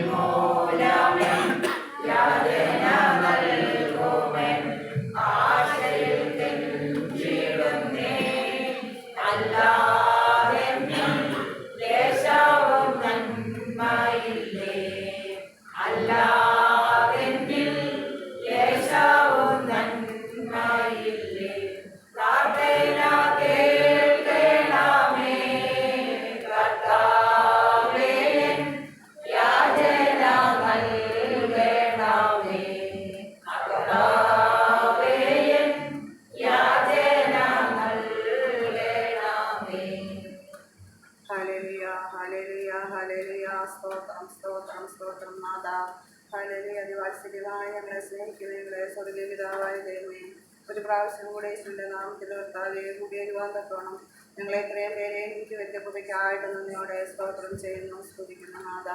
ഞങ്ങളെ സ്നേഹിക്കുന്ന ഞങ്ങളെ സ്വർഗ്ഗീയ പിതാവായ ദൈവമേ, ഒരു പ്രാവശ്യം കൂടെ യേശുവിൻ്റെ നാമത്തിൽ കർത്താവേ കൂടി വരുവാൻ തക്കോണം ഞങ്ങളെ എത്രയും പേരെ എനിക്ക് വ്യക്തിപതയ്ക്കായിട്ട് നന്ദിയോടെ സ്തോത്രം ചെയ്യുന്നു, സ്തുതിക്കുന്നു നാഥ.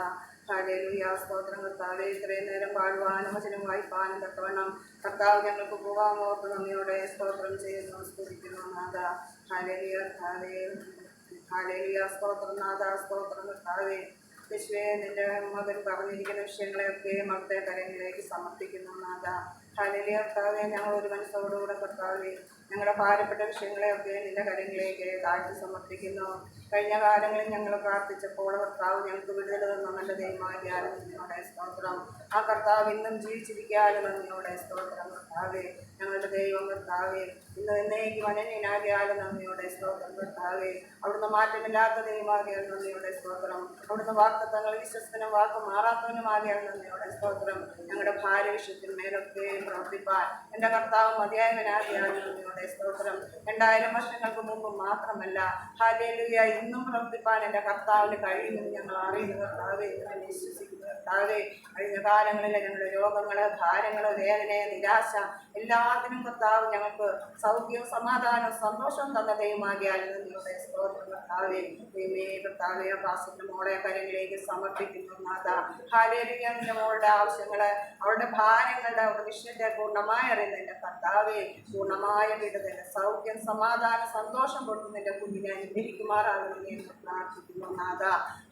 ഹല്ലേലൂയ, സ്തോത്രം കർത്താവേ. ഇത്രയും നേരം പാടുവാനും വചനം വായിപ്പാനും തക്കവണ്ണം കർത്താവ് ഞങ്ങൾക്ക് പോകാൻ ഓർത്ത് നന്ദിയോടെ സ്തോത്രം ചെയ്യുന്നു, സ്തുതിക്കുന്നു നാഥ. ഹല്ലേലൂയ കർത്താവേ, ഹല്ലേലൂയ, സ്തോത്രം നാഥ, സ്തോത്രം കർത്താവേ. യേശുവേ, നിന്റെ മകൻ പറഞ്ഞിരിക്കുന്ന വിഷയങ്ങളെയൊക്കെ മകളുടെ കരങ്ങളിലേക്ക് സമർപ്പിക്കുന്നു നാഥ. ഹല്ലേലൂയ കർത്താവേ, ഞങ്ങൾ ഒരു മനസ്സോടുകൂടെ കർത്താവേ ഞങ്ങളുടെ ഭാരപ്പെട്ട വിഷയങ്ങളെയൊക്കെ നിന്റെ കരങ്ങളിലേക്ക് താഴ്ത്തി സമർപ്പിക്കുന്നു. കഴിഞ്ഞ കാലങ്ങളിൽ ഞങ്ങൾ പ്രാർത്ഥിച്ചപ്പോൾ കർത്താവ് ഞങ്ങൾക്ക് വിടുതൽ തന്ന നല്ല ദൈവമാകിയാലും നന്ദിയോടെ സ്തോത്രം. ആ കർത്താവ് ഇന്നും ജീവിച്ചിരിക്കാനും നന്ദിയോടെ സ്തോത്രം കർത്താവേ. ഞങ്ങളുടെ ദൈവം കർത്താവേ ഇന്ന് എന്നേക്കും അനന്യനാകിയാലും നന്ദിയോടെ സ്തോത്രം കർത്താവേ. അവിടുന്ന് മാറ്റമില്ലാത്ത ദൈവമാകിയാൽ നന്ദിയോടെ സ്തോത്രം. അവിടുന്ന് വാക്തത്വങ്ങൾ വിശ്വസ്തനും വാക്ക് മാറാത്തവനുമാകിയാൽ നന്ദിയോടെ സ്തോത്രം. ഞങ്ങളുടെ ഭാര്യ വിഷയത്തിന്മേലൊക്കെ പ്രവർത്തിപ്പാൻ എൻ്റെ കർത്താവ് മതിയായവനാകിയാൽ നന്ദിയോടെ സ്തോത്രം. 2000 വർഷങ്ങൾക്ക് മുമ്പ് മാത്രമല്ല, ഹല്ലേലൂയ, ഇന്നും പ്രവർത്തിപ്പാൻ എൻ്റെ കർത്താവിന് കഴിയുമെന്ന് ഞങ്ങൾ അറിയുന്നു കർത്താവേ, വിശ്വസിക്കുന്നു കർത്താവേ. കഴിഞ്ഞ കാലങ്ങളിലെ ഞങ്ങളുടെ രോഗങ്ങൾ, ഭാരങ്ങൾ, വേദന, നിരാശ എല്ലാത്തിനും കർത്താവ് ഞങ്ങൾക്ക് സൗഖ്യവും സമാധാനവും സന്തോഷവും തന്ന ദൈവമാകിയാൽ നന്ദിയോടെ സ്തോത്രം കർത്താവേ. ദൈവമേ കർത്താവേ, പാസ്റ്ററിന്റെ മോളെ കരങ്ങളിലേക്ക് സമർപ്പിക്കുന്നു നാഥ. ഹല്ലേലൂയ, നിന്റെ മോളുടെ ആവശ്യങ്ങൾ, അവളുടെ ഭാരങ്ങളുടെ, അവരുടെ വിഷയത്തെ പൂർണ്ണമായി അറിയുന്ന എൻ്റെ കർത്താവേ, പൂർണ്ണമായ വിടുതൽ, സൗഖ്യം, സമാധാനം, സന്തോഷം കൊടുക്കുന്ന എൻ്റെ കുഞ്ഞിനെ അനുഗ്രഹിക്കുമാറാകണമെന്ന് എന്ന് പ്രാർത്ഥിക്കുന്നു നാഥ.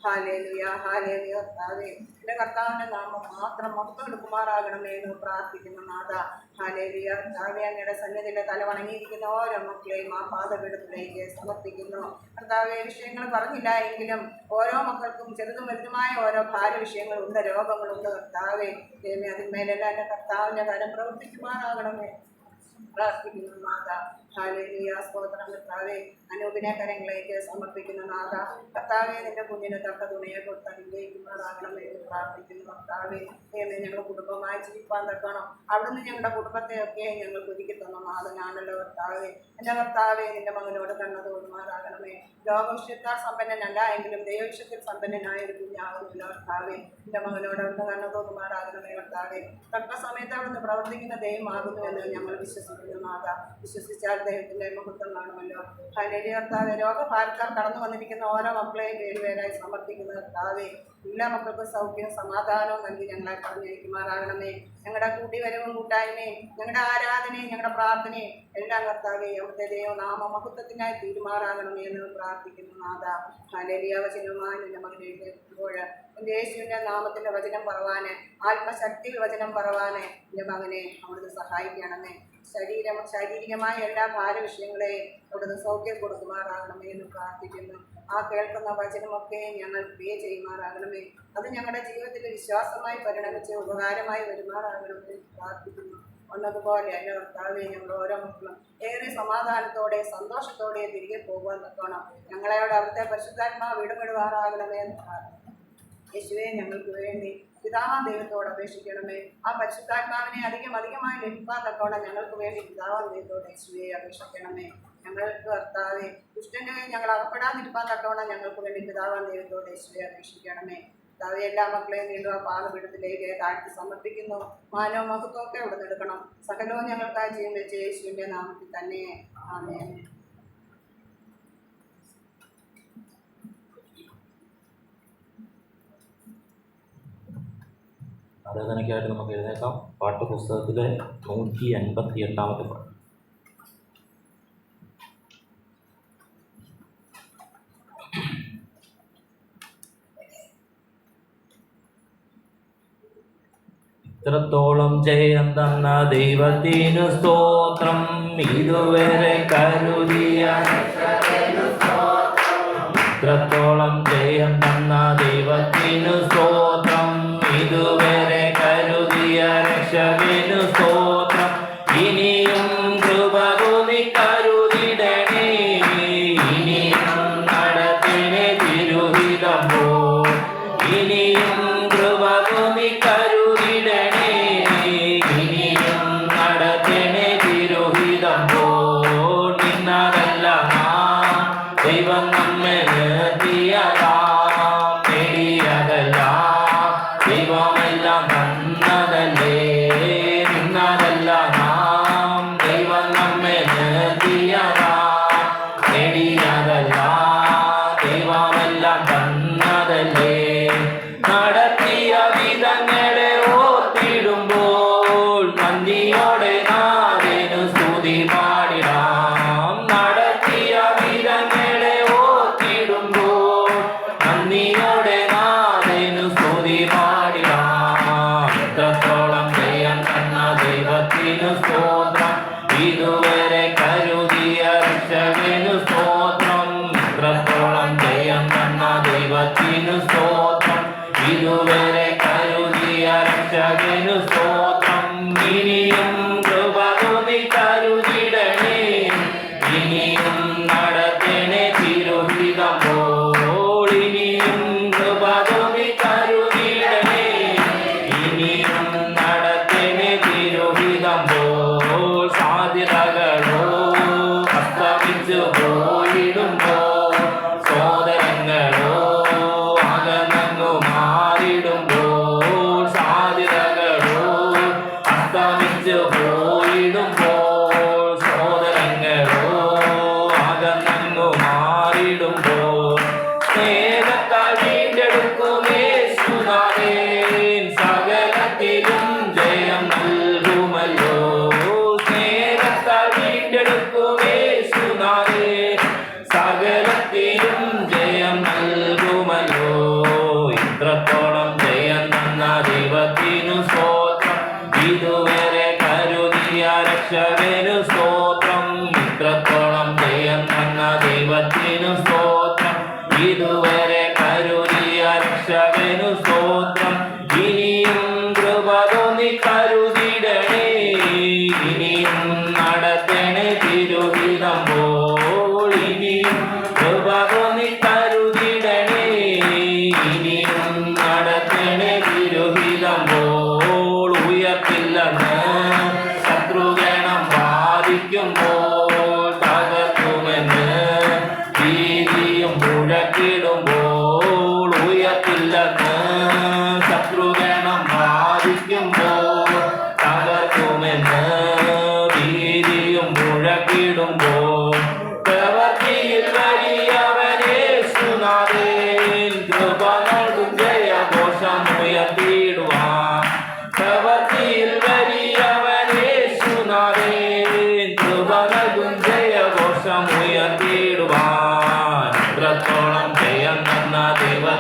ഹല്ലേലൂയ, ഹല്ലേലൂയ കർത്താവേ. എൻ്റെ കർത്താവിൻ്റെ നാമം മാത്രം മഹത്വമെടുക്കുമാറാകണമേ എന്ന് പ്രാർത്ഥിക്കുന്നു നാഥ. ഹല്ലേലൂയ കർത്താവേ, അങ്ങയുടെ സന്നിധിയിൽ തലവണങ്ങിയിരിക്കുന്ന ഓരോ മക്കളെയും ആ പാദപീഠത്തിലേക്ക് സമർപ്പിക്കുന്നു കർത്താവേ. വിഷയങ്ങൾ പറഞ്ഞില്ല എങ്കിലും ഓരോ മക്കൾക്കും ചെറുതും വലുതുമായ ഓരോ ഭാര വിഷയങ്ങളുണ്ട്, രോഗങ്ങളുണ്ട് കർത്താവേ. ദൈവമേ, അതിന്മേലെല്ലാം എൻ്റെ കർത്താവിൻ്റെ കാര്യം പ്രവർത്തിക്കുമാറാകണമേ പ്രാർത്ഥിക്കുന്നു നാഥ. ഹല്ലേലൂയ. സ്തോത്രം കർത്താവേ. അനൂപിനെ കരങ്ങളിലേക്ക് സമർപ്പിക്കുന്ന നാഥ കർത്താവെ, നിന്റെ കുഞ്ഞിന് തക്ക തുണയെ കൊടുത്ത് അനുഗ്രഹിക്കുന്നതാകണമേ എന്ന് പ്രാർത്ഥിക്കുന്നു കർത്താവെ. ദൈവമേ, ഞങ്ങൾ കുടുംബമായി ജീവിക്കാൻ തക്കണം. അവിടുന്ന് ഞങ്ങളുടെ കുടുംബത്തെയൊക്കെ ഞങ്ങൾക്ക് ഒരുക്കി തന്ന നാഥനാണല്ലോ കർത്താവെ. എൻ്റെ കർത്താവെ, നിന്റെ മകനോട് കണ്ണു തോന്നുമാറാകണമേ. ലോകവിഷയത്താൽ സമ്പന്നനല്ല എങ്കിലും ദൈവവിഷയത്തിൽ സമ്പന്നനായ ഒരു കുഞ്ഞാകുന്നില്ല കർത്താവെ. എൻ്റെ മകനോട് അവിടുന്ന് കണ്ണു തോന്നുമാറാകണമേ കർത്താവെ. തക്ക സമയത്ത് അവിടുന്ന് പ്രവർത്തിക്കുന്ന ദൈവമാകുന്നു എന്ന് ഞങ്ങൾ വിശ്വസിക്കുന്നു നാഥ. വിശ്വസിച്ചാൽ ദൈവത്തിൻ്റെ മഹത്വം കാണുമല്ലോ. ഹല്ലേലൂയ കർത്താവെ. രോഗഭാരത്താൽ കടന്നു വന്നിരിക്കുന്ന ഓരോ മക്കളെയും പേരുപേരായി സമർപ്പിക്കുന്ന കർത്താവെ, എല്ലാ മക്കൾക്കും സൗഖ്യവും സമാധാനവും നൽകി ഞങ്ങളെ പറഞ്ഞയക്കുമാറാകണമേ. ഞങ്ങളുടെ കൂട്ടിവരവും കൂട്ടായ്മയും ഞങ്ങളുടെ ആരാധനയും ഞങ്ങളുടെ പ്രാർത്ഥനയും എല്ലാം കർത്താവെ അവിടുത്തെ ദൈവനാമ മഹത്വത്തിനായി തീരുമാറാകണമേ എന്ന് പ്രാർത്ഥിക്കുന്നു നാഥ. ഹല്ലേലൂയ. വചനവുമായി നിന്റെ മകനെ കേൾക്കുമ്പോൾ എൻ്റെ യേശുവിൻ്റെ നാമത്തിൻ്റെ വചനം പറവാന്, ആത്മശക്തിയിൽ വചനം പറവാന് എൻ്റെ മകനെ അവിടുന്ന് സഹായിക്കണമേ. ശാരീരികമായ എല്ലാ ഭാരവിഷയങ്ങളെയും അവിടുന്ന് സൗഖ്യം കൊടുക്കുമാറാകണമേ എന്ന് പ്രാർത്ഥിക്കുന്നു. ആ കേൾക്കുന്ന വചനമൊക്കെ ഞങ്ങൾ പ്രിയ ചെയ്യുമാറാകണമേ. അത് ഞങ്ങളുടെ ജീവിതത്തിൽ വിശ്വാസമായി പരിണമിച്ച് ഉപകാരമായി വരുമാറാകണമേ എന്ന് പ്രാർത്ഥിക്കുന്നു. ഒന്നതുപോലെ അല്ല കർത്താവെ, ഞങ്ങൾ ഓരോ മക്കളും ഏറെ സമാധാനത്തോടെ സന്തോഷത്തോടെ തിരികെ പോകുവാൻ തക്കണം. ഞങ്ങളോട് അവിടുത്തെ പരിശുദ്ധാത്മാവ് ഇടപെടുവാറാകണമേ എന്ന് പ്രാർത്ഥിക്കുന്നു. യേശുവെ, ഞങ്ങൾക്ക് വേണ്ടി പിതാവാ ദൈവത്തോട് അപേക്ഷിക്കണമേ. ആ പരിശുദ്ധാത്മാവിനെ അധികമായി ലഭിക്കാൻ തക്കോണം ഞങ്ങൾക്ക് വേണ്ടി പിതാവാ ദൈവത്തോട് യേശുവെ അപേക്ഷിക്കണമേ. ഞങ്ങൾക്ക് കർത്താവെ, ദുഷ്ടനെ ഞങ്ങൾ അകപ്പെടാതിരിക്കാൻ തക്കോണം ഞങ്ങൾക്ക് വേണ്ടി പിതാവാ ദൈവത്തോട് യേശുവെ അപേക്ഷിക്കണമേ. കർത്താവെ, എല്ലാ മക്കളെയും വീണ്ടും ആ പാതപീഠത്തിലേക്ക് താഴ്ത്തി സമർപ്പിക്കുന്നു. മാനവ മഹത്വമൊക്കെ അവിടെ നിന്നെടുക്കണം. സകലവും ഞങ്ങൾക്കായി ചെയ്യും വെച്ച് യേശുവിൻ്റെ നാമത്തിൽ തന്നെ ആമേൻ. ആരാധനയ്ക്കായിട്ട് നമുക്ക് എഴുന്നേക്കാം. പാട്ടുപുസ്തകത്തിലെ 158 പാട്ട്. ഇത്രത്തോളം ജയം തന്ന ദൈവത്തിനു സ്തോത്രം, ഇതുവരെ കരുതിയ ഇത്രത്തോളം ജയം തന്ന ദൈവത്തിനു സ്തോത്രം, ഇതുവരെ കരുതിയ രക്ഷകനു സ്തോത്രം. ഇനിയും കൃപ തോന്നി കരുതിടണേ, ഇനിയും നടത്തിനെ തിരുഹിതം പോ. ഇനിയും കൃപ തോന്നി കരുതിടണേ, ഇനിയും നടത്തിനെ തിരുഹിതം പോ. നിന്നതല്ല ദൈവം നമ്മെ നിർത്തിയതാം, നേടിയതെല്ലാം ദൈവമെല്ലാം തന്നതല്ലേ. നിന്നതല്ല നാം ദൈവം നമ്മെ നിർത്തിയതാം, നേടിയതെല്ലാം ദൈവമെല്ലാം തന്നതല്ലേ. നടത്തിയ വിധങ്ങളെ ഓർത്തിടുമ്പോൾ നന്ദിയോടെ നാഥനു സ്തുതി പാടിടാം. നടത്തിയ വിധങ്ങളെ ഓർത്തിടുമ്പോൾ നന്ദിയോടെ നാഥനു സ്തുതി പാടിടാം. ഇത്രത്തോളം ജയം തന്ന ദൈവത്തിനു സ്തോത്രം, ഇതുവരെ കരുതിയ രക്ഷകനു സ്തോത്രം. ഇത്രത്തോളം ജയം തന്ന ദൈവത്തിനു സ്തോത്രം, ഇതുവരെ കരുതിയ രക്ഷകനു സ്തോത്രം. ഇനിയും കൃപ തോന്നി കരുതിടണേ, ഇനിയും നടത്തണേ തിരുഹിതം പോൽ. ഇനിയും കൃപ തോന്നി കരുതിടണേ, ഇനിയും നടത്തണേ തിരുഹിതം പോൽ. സാധ്യതകളോ അസ്തമിച്ചു പോയിടുമ്പോ, സോദരങ്ങളോ അകന്നു മാറിടുമ്പോൾ. സാധ്യതകളോ അസ്തമിച്ചു പോയിടുമ്പോൾ, സോദരങ്ങളോ അകന്നു മാറിടുമ്പോൾ. സ്നേഹത്താൽ വീണ്ടെടുക്കും യേശുനാഥൻ, സകലത്തിലും ജയം നൽകുമല്ലോ. സ്നേഹത്താൽ വീണ്ടെടുക്കും യേശുനാഥൻ, സകലത്തിലും ജയം നൽകുമല്ലോ. ഇത്രത്തോളം ജയം തന്ന ദൈവത്തിനു സ്തോത്രം, ഇതുവരെ കരുതിയ രക്ഷകനു സ്തോത്രം. ഇത്രത്തോളം ജയം തന്ന ദൈവത്തിനു സ്തോത്രം, ഇതുവരെ കരുതിയ രക്ഷകനു സ്തോത്രം. ഇനിയും കൃപ തോന്നി കരുതിടണേ, ഇനിയും നടത്തണേ തിരുഹി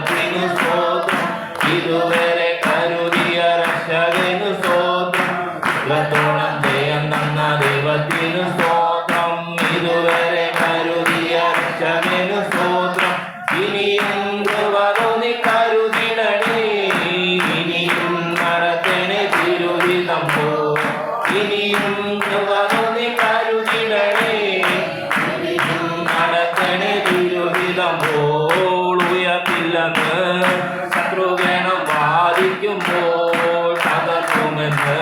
ദൈവത്തിനു സ്തോത്രം. ഇതുവരെ കരുതിയ രക്ഷകനു സ്തോത്രം. ഇത്രത്തോളം ദയം തന്ന ദൈവത്തിനു സ്തോത്രം. ഇതുവരെ കരുതിയ രക്ഷകനു സ്തോത്രം. ഇനിയും കൃപ തോന്നി കരുതിടണേ. ഇനിയും നടത്തണേ തിരുഹിതം പോ. ഇനിയും കൃപ തോന്നി കരുതിടണേ. ഇനിയും നടത്തണേ തിരുഹിതം പോൾ. ഉയർത്തില്ലെന്ന് ശത്രുഗണം വാദിക്കുമ്പോൾ തകർക്കുമെന്ന്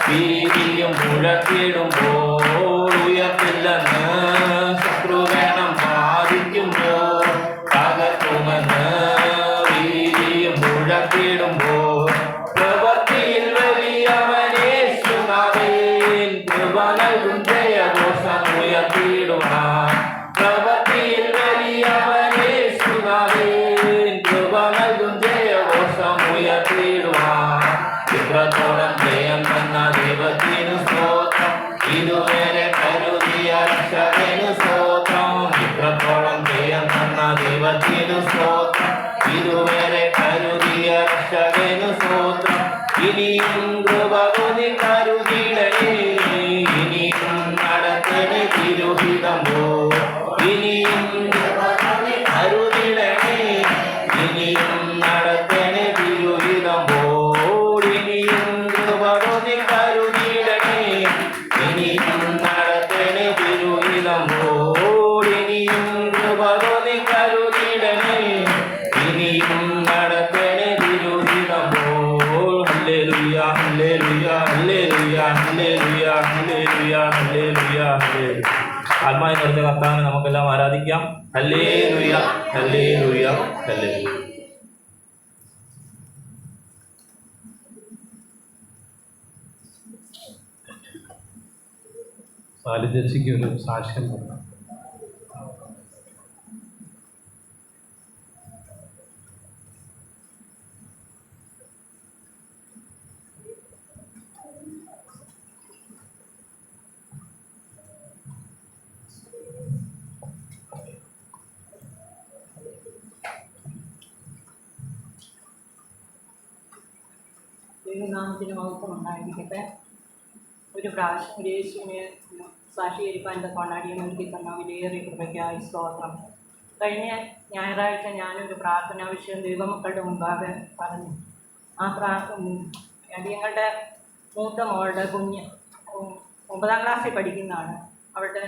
ഭീതിയും മുഴക്കിടുമ്പോൾ. ഉയർത്തില്ലെന്ന് ശത്രുഗണം വാദിക്കുമ്പോൾ തകർക്കുമെന്ന് ഭീതിയും മുഴക്കിടുമ്പോൾ. പ്രവൃത്തിയിൽ വലിയവനേശുനാഥൻ കൃപ നൽകും ജയഘോഷം ഉയർത്തിടുവാൻ. പ്രവൃത്തിയിൽ വലിയവനേശുനാഥൻ കൃപ നൽകും ജയഘോഷം ഉയർത്തിടുവാൻ. ഇത്രത്തോളം ജയം തന്ന ദൈവത്തിനു സ്തോത്രം. ഇതുവരെ കരുതിയ രക്ഷകനു സ്തോത്രം. ഇത്രത്തോളം ജയം തന്ന ദൈവത്തിനു സ്തോത്രം. ഇതുവരെ കരുതിയ രക്ഷകനു സ്തോത്രം. ഇനിയും കൃപ തോന്നി കരുതിടണേ. ഇനിയും നടത്തണേ തിരുഹിതം പോ. ഇനിയും കൃപ തോന്നി കരുതിടണേ. ഇനിയും നടത്തണേ തിരുഹിതം പോൾ. ഇനിയും കൃപ തോന്നി കരുതിടണേ. ഇനിയും നടത്തണേ തിരുഹിതം പോൾ. ഇനിയും കൃപ തോന്നി കരുതിടണേ. ഇനിയും നടത്തണേ തിരുഹിതം പോൾ. Hallelujah hallelujah hallelujah hallelujah hallelujah hallelujah hallelujah. ആത്മാവിൽ നിറച്ച കർത്താവിനെ നമുക്കെല്ലാം ആരാധിക്കാം. Hallelujah hallelujah hallelujah. സാലിജേച്ചിക്ക് ഒരു സാക്ഷ്യം പറഞ്ഞു. ദൈവനാമത്തിന് മഹത്വം ഉണ്ടായിരിക്കട്ടെ. ഒരു പ്രാവശ്യം ഒരു യേശുവിനെ സാക്ഷീകരിക്കാൻ കൊണ്ടാടിയ നൽകി തന്ന വിലയേറിയ കൃപയ്ക്കായി സ്തോത്രം. കഴിഞ്ഞ ഞായറാഴ്ച ഞാനൊരു പ്രാർത്ഥനാ വിഷയം ദൈവമക്കളുടെ മുമ്പാകെ പറഞ്ഞു. ആ അടിയങ്ങളുടെ മൂത്ത മോളുടെ കുഞ്ഞ് 9ാം ക്ലാസ്സിൽ പഠിക്കുന്നതാണ്. അവളുടെ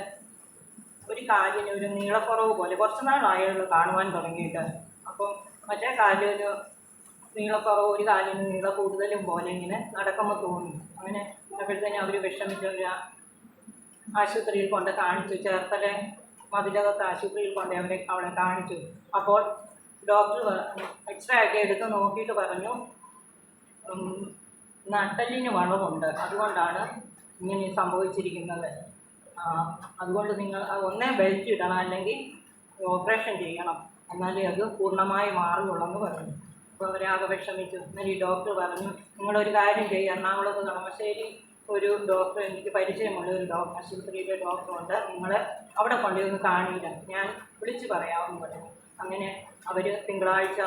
ഒരു കാലിന് ഒരു നീളക്കുറവ് പോലെ കുറച്ച് നാളായുള്ളൂ കാണുവാൻ തുടങ്ങിയിട്ട്. അപ്പം മറ്റേ കാലിലൊരു നീളക്കുറവ്, ഒരു കാലിന് നീള കൂടുതലും പോലെ ഇങ്ങനെ നടക്കുമ്പോൾ തോന്നി. അങ്ങനെ അപ്പോഴത്തേനും അവർ വിഷമിച്ചൊരു ആശുപത്രിയിൽ കൊണ്ട് കാണിച്ചു. ചേർത്തല മതിലകത്ത് ആശുപത്രിയിൽ കൊണ്ട് അവളെ കാണിച്ചു. അപ്പോൾ ഡോക്ടർ എക്സ്റേ ഒക്കെ എടുത്ത് നോക്കിയിട്ട് പറഞ്ഞു നട്ടെല്ലിന് വളവുണ്ട്, അതുകൊണ്ടാണ് ഇങ്ങനെ സംഭവിച്ചിരിക്കുന്നത്. അതുകൊണ്ട് നിങ്ങൾ ഒന്നേ ബെൽറ്റ് ഇടണം, അല്ലെങ്കിൽ ഓപ്പറേഷൻ ചെയ്യണം, എന്നാലേ അത് പൂർണ്ണമായി മാറുകയുള്ളെന്ന് പറഞ്ഞു. അപ്പോൾ അവരാകെ വിഷമിച്ചു. എന്നാൽ ഈ ഡോക്ടർ പറഞ്ഞു നിങ്ങളൊരു കാര്യം ചെയ്യുക, എറണാകുളത്ത് കളമശ്ശേരി ഒരു ഡോക്ടർ എനിക്ക് പരിചയമുള്ള ഒരു ആശുപത്രിയിലെ ഡോക്ടറുണ്ട്, നിങ്ങളെ അവിടെ കൊണ്ടുവന്ന് കാണില്ല, ഞാൻ വിളിച്ച് പറയാമെന്ന് പറഞ്ഞു. അങ്ങനെ അവർ തിങ്കളാഴ്ച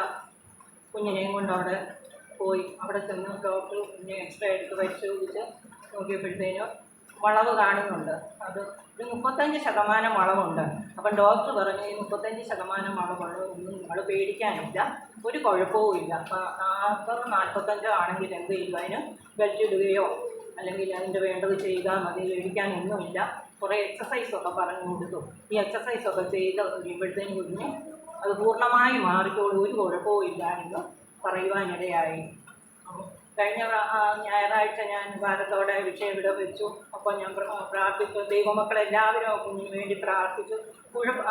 കുഞ്ഞിനെയും കൊണ്ട് അവിടെ പോയി. അവിടെ ചെന്ന് ഡോക്ടർ കുഞ്ഞിനെ എക്സ്റേ എടുത്ത് പരിശോധിച്ച് നോക്കിയപ്പോഴത്തേനും വളവ് കാണുന്നുണ്ട്. അത് ഒരു 35% വളവുണ്ട്. അപ്പം ഡോക്ടർ പറഞ്ഞു ഈ 35% വളവുള്ള ഒന്നും നിങ്ങൾ പേടിക്കാനില്ല, ഒരു കുഴപ്പവും ഇല്ല. അപ്പം 40-45 ആണെങ്കിൽ എന്ത് ചെയ്യും, അതിന് ബെൽറ്റ് ഇടുകയോ അല്ലെങ്കിൽ അതിൻ്റെ വേണ്ടത് ചെയ്താൽ മതി, പേടിക്കാനൊന്നുമില്ല. കുറേ എക്സസൈസൊക്കെ പറഞ്ഞു കൊടുത്തു. ഈ എക്സസൈസൊക്കെ ചെയ്ത് കഴിയുമ്പോഴത്തേനും കുഞ്ഞിന് അത് പൂർണ്ണമായി മാറിക്കോളൂ, ഒരു കുഴപ്പവും ഇല്ല എന്ന് പറയുവാനിടയായി. കഴിഞ്ഞ ഞായറാഴ്ച ഞാൻ ഭാരതത്തോടെ വിഷയം ഇവിടെ വെച്ചു. അപ്പോൾ ഞാൻ പ്രാർത്ഥിച്ചു, ദൈവമക്കളെല്ലാവരും കുഞ്ഞിന് വേണ്ടി പ്രാർത്ഥിച്ചു.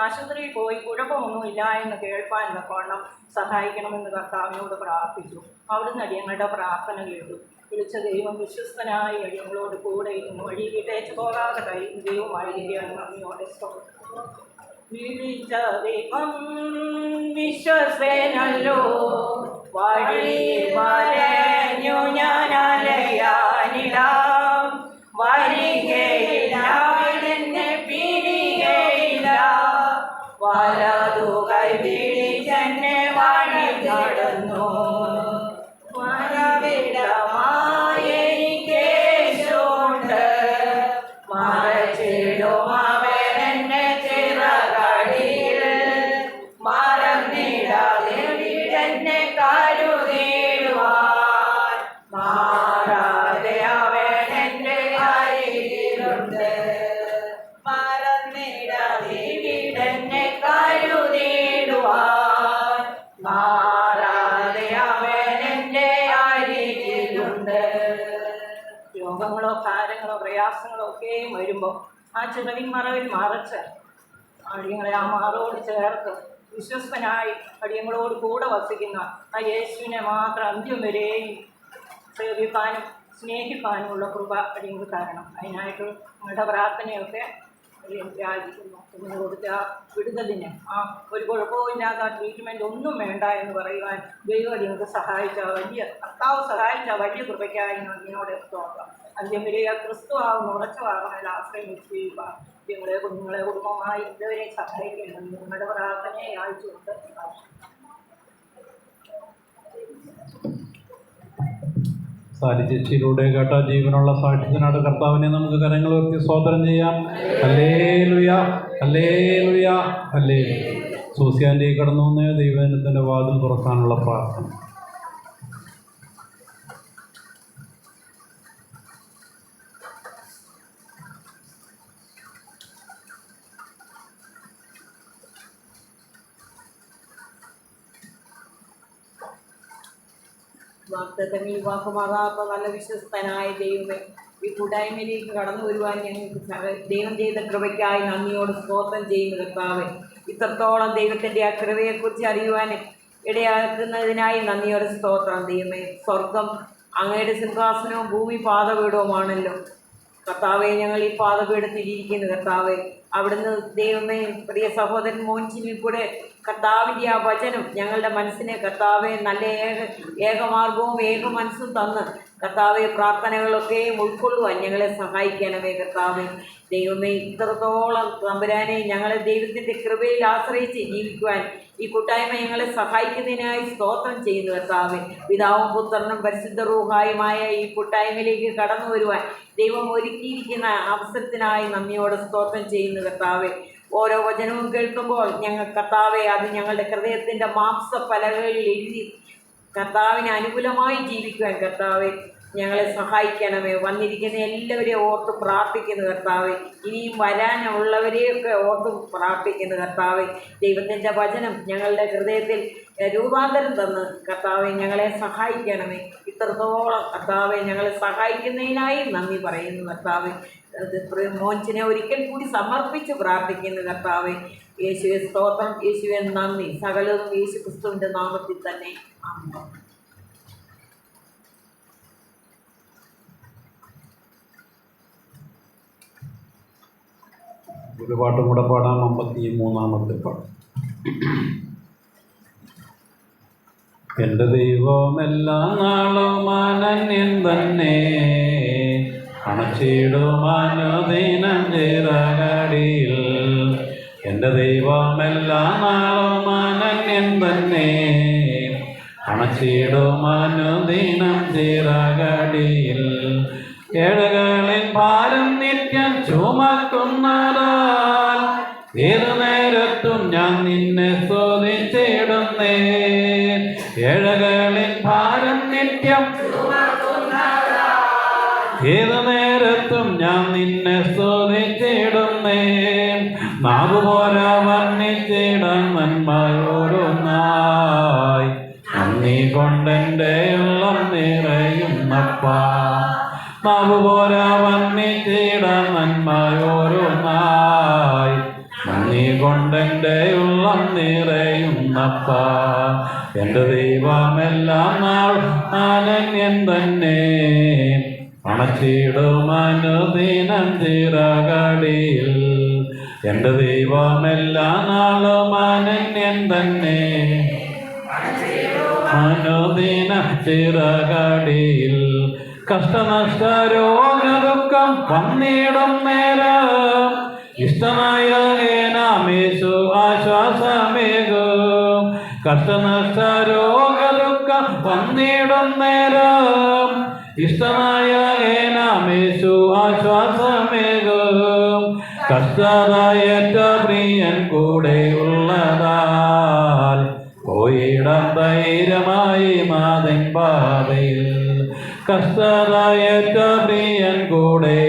ആശുപത്രിയിൽ പോയി കുഴപ്പമൊന്നുമില്ല എന്ന് കേൾപ്പാൻ തക്കവണ്ണം സഹായിക്കണമെന്ന് കർത്താവിനോട് പ്രാർത്ഥിച്ചു. അവിടുന്ന് അടിയങ്ങളുടെ പ്രാർത്ഥന കേട്ടു. വിളിച്ച ദൈവം വിശ്വസ്തനായി അടിയങ്ങളോട് കൂടെ ഇരുന്നു. വഴി വിട്ടേച്ച് പോകാതെ ദൈവമായിരിക്കുകയാണ്. നന്ദിയോടെ വിളിച്ച ദൈവം വിശ്വസേനല്ലോ, വഴി വരഞ്ഞു ഞാൻ അലയാനിടാം, വരികയില്ല എന്നെ പിരികയില്ല, വലതു കൈ പിടിച്ചെന്നെ വഴി നടന്നു. മറവിടമായെനിക്കേശുണ്ട്, മറച്ചിടും അവനെന്നെ ചിറകടിയിൽ. മറന്നിടാതെ വീടെന്നെ കരുതിടുവാൻ, മാറാതെ അവനെന്റെ അരികിലുണ്ട്. മറന്നിടാതെ വീടെന്നെ കരുതിടുവാൻ, മാറാതെ അവനെന്റെ അരികിലുണ്ട്. രോഗങ്ങളോ കാര്യങ്ങളോ പ്രയാസങ്ങളോ ഒക്കെ വരുമ്പോൾ ആ ചിറകിൻ മറവിൽ മറച്ച് അടിയങ്ങളെ ആ മാറോട് ചേർത്ത് വിശ്വസ്തനായി അടിയങ്ങളോട് കൂടെ വസിക്കുന്ന ആ യേശുവിനെ മാത്രം അന്ത്യം വരെയും സേവിപ്പാനും സ്നേഹിപ്പാനുമുള്ള കൃപ അടിയങ്ങൾ തരണം. അതിനായിട്ട് നിങ്ങളുടെ പ്രാർത്ഥനയൊക്കെ യാചിക്കുന്നു. ഇങ്ങനെ കൊടുത്ത ആ വിടുതലിന് ആ ഒരു കുഴപ്പമില്ലാത്ത ട്രീറ്റ്മെൻറ്റ് ഒന്നും വേണ്ട എന്ന് പറയുവാൻ ദൈവം അടിയങ്ങൾക്ക് സഹായിച്ച കർത്താവ് സഹായിച്ച വലിയ കൃപയ്ക്കായി നന്ദിയോടെ തോന്നാം. അന്ത്യം വരെ ആ ക്രിസ്തു ആവുന്ന ഉറച്ച വാഹനത്തിൽ ആശ്രയം ചെയ്യുക. നിങ്ങളെ കുഞ്ഞുങ്ങളെ കുടുംബമായി ഇതുവരെ സഹായിക്കേണ്ടത് നിങ്ങളുടെ പ്രാർത്ഥനയെ യാചിച്ചുകൊണ്ട് സാരിചേച്ചിയിലൂടെ കേട്ട ജീവനുള്ള സാക്ഷ്യത്തിനായിട്ട് കർത്താവിനെ നമുക്ക് കരങ്ങൾ ഉയർത്തി സ്തോത്രം ചെയ്യാം. Hallelujah, hallelujah, hallelujah. സൂസിയാൻ്റെ കടന്നു വന്ന് ദൈവജനത്തിൻ്റെ വാതിൽ തുറക്കാനുള്ള പ്രാർത്ഥന. വാഗ്ദത്തങ്ങളിൽ വാക്കുമാകാത്ത നല്ല വിശ്വസ്തനായ ദൈവമേ, ഈ കൂട്ടായ്മയിലേക്ക് കടന്നു വരുവാൻ ഞങ്ങൾക്ക് ദൈവം ചെയ്ത കൃപയ്ക്കായി നന്ദിയോട് സ്തോത്രം ചെയ്യുന്ന കർത്താവേ, ഇത്രത്തോളം ദൈവത്തിൻ്റെ ആ കൃപയെക്കുറിച്ച് അറിയുവാൻ ഇടയാക്കുന്നതിനായി നന്ദിയോടെ സ്തോത്രം. ദൈവമേ, സ്വർഗം അങ്ങയുടെ സിംഹാസനവും ഭൂമി പാദപീഠവുമാണല്ലോ കർത്താവെ. ഞങ്ങൾ ഈ പാദപീഠത്തിലിരിക്കുന്നു കർത്താവെ. അവിടുന്ന് ദൈവമേ പ്രിയ സഹോദരൻ മോൻസിനിൽ കൂടെ കർത്താവിൻ്റെ ആ വചനം ഞങ്ങളുടെ മനസ്സിനെ കർത്താവെ നല്ല ഏകമാർഗവും ഏക മനസ്സും തന്ന് കർത്താവെ പ്രാർത്ഥനകളൊക്കെയും ഉൾക്കൊള്ളുവാൻ ഞങ്ങളെ സഹായിക്കണമേ കർത്താവെ. ദൈവമേ, ഇത്രത്തോളം തമ്പുരാനെ ഞങ്ങളെ ദൈവത്തിൻ്റെ കൃപയിൽ ആശ്രയിച്ച് ജീവിക്കുവാൻ ഈ കൂട്ടായ്മ ഞങ്ങളെ സഹായിക്കുന്നതിനായി സ്തോത്രം ചെയ്യുന്നു കർത്താവെ. പിതാവും പുത്രനും പരിശുദ്ധ റൂഹായുമായ ഈ കൂട്ടായ്മയിലേക്ക് കടന്നു വരുവാൻ ദൈവം ഒരുക്കിയിരിക്കുന്ന അവസരത്തിനായി നന്ദിയോടെ സ്തോത്രം ചെയ്യുന്നു കർത്താവെ. ഓരോ വചനവും കേൾക്കുമ്പോൾ ഞങ്ങൾ കർത്താവെ അത് ഞങ്ങളുടെ ഹൃദയത്തിൻ്റെ മാംസപ്പലകളിൽ എഴുതി കർത്താവിന് അനുകൂലമായി ജീവിക്കുവാൻ കർത്താവെ ഞങ്ങളെ സഹായിക്കണമേ. വന്നിരിക്കുന്ന എല്ലാവരെയും ഓർത്ത് പ്രാർത്ഥിക്കുന്നു കർത്താവെ. ഇനിയും വരാനുള്ളവരെയൊക്കെ ഓർത്ത് പ്രാർത്ഥിക്കുന്നു കർത്താവെ. ദൈവത്തിൻ്റെ വചനം ഞങ്ങളുടെ ഹൃദയത്തിൽ രൂപാന്തരം തന്ന് കർത്താവെ ഞങ്ങളെ സഹായിക്കണമേ. ഇത്രത്തോളം കർത്താവെ ഞങ്ങളെ സഹായിക്കുന്നതിനായി നന്ദി പറയുന്നു കർത്താവെ. മോൻസിനെ ഒരിക്കൽ കൂടി സമർപ്പിച്ച് പ്രാർത്ഥിക്കുന്നു കർത്താവെ. യേശുവെ സ്തോത്രം, യേശുവെ നന്ദി. സകലതും യേശു ക്രിസ്തുവിൻ്റെ നാമത്തിൽ തന്നെ ആമേൻ. ഒരു പാട്ടും കൂടെ പാടാം. 53-ാമത്തെ പാട്ട്. എൻ്റെ ദൈവമെല്ലാ നാളും അനന്യൻ തന്നെ, അണച്ചിടുമാനുദിനം ചിറകടിയിൽ. എൻ്റെ ദൈവമെല്ലാ നാളും അനന്യൻ തന്നെ, അണച്ചിടുമാനുദിനം ചിറകടിയിൽ. ഏഴകളിൽ ഭാരം നിത്യം ചുമക്കുന്നതാൽ ഏതു നേരത്തും ഞാൻ നിന്നെ സ്തുതിച്ചിടുന്നേ. ഏഴകളിൽ ഭാരം നിത്യം ഏതു നേരത്തും ഞാൻ നിന്നെ സ്തുതിച്ചിടുന്നേ. നാവുപോര വർണ്ണിച്ചിടാൻ നന്മയോടൊന്നായി നന്ദി കൊണ്ടെൻ്റെ ഉള്ളം നിറയുന്നപ്പാ. നാവുപോര വർണ്ണിച്ചിടാൻ നന്മയോരൊന്നായി നന്ദി കൊണ്ടെൻ്റെ ഉള്ളം നിറയുന്നപ്പാ. എൻ്റെ ദൈവമെല്ലാം നാൾ അനന്യൻ തന്നെ, അണച്ചിടുമനുദിനം ചിറകടിയിൽ. എൻ്റെ ദൈവമെല്ലാ നാളും അനന്യൻ തന്നെ, അനുദിന ചിറകടിയിൽ. കഷ്ടനഷ്ട രോഗദുഃഖം വന്നിടും നേരം ഇഷ്ടനായ നാമേശു ആശ്വാസമേകും. കഷ്ടനഷ്ട രോഗദുഃഖ വന്നിടും നേരം ഇഷ്ടനായകേനാമേശു ആശ്വാസമേകും. കഷ്ടതയേറ്റ പ്രിയൻ കൂടെ ഉള്ളതാൽ പോയിടം ധൈര്യമായി മാതൻ പാതയിൽ. കഷ്ടതയേറ്റ പ്രിയൻ കൂടെ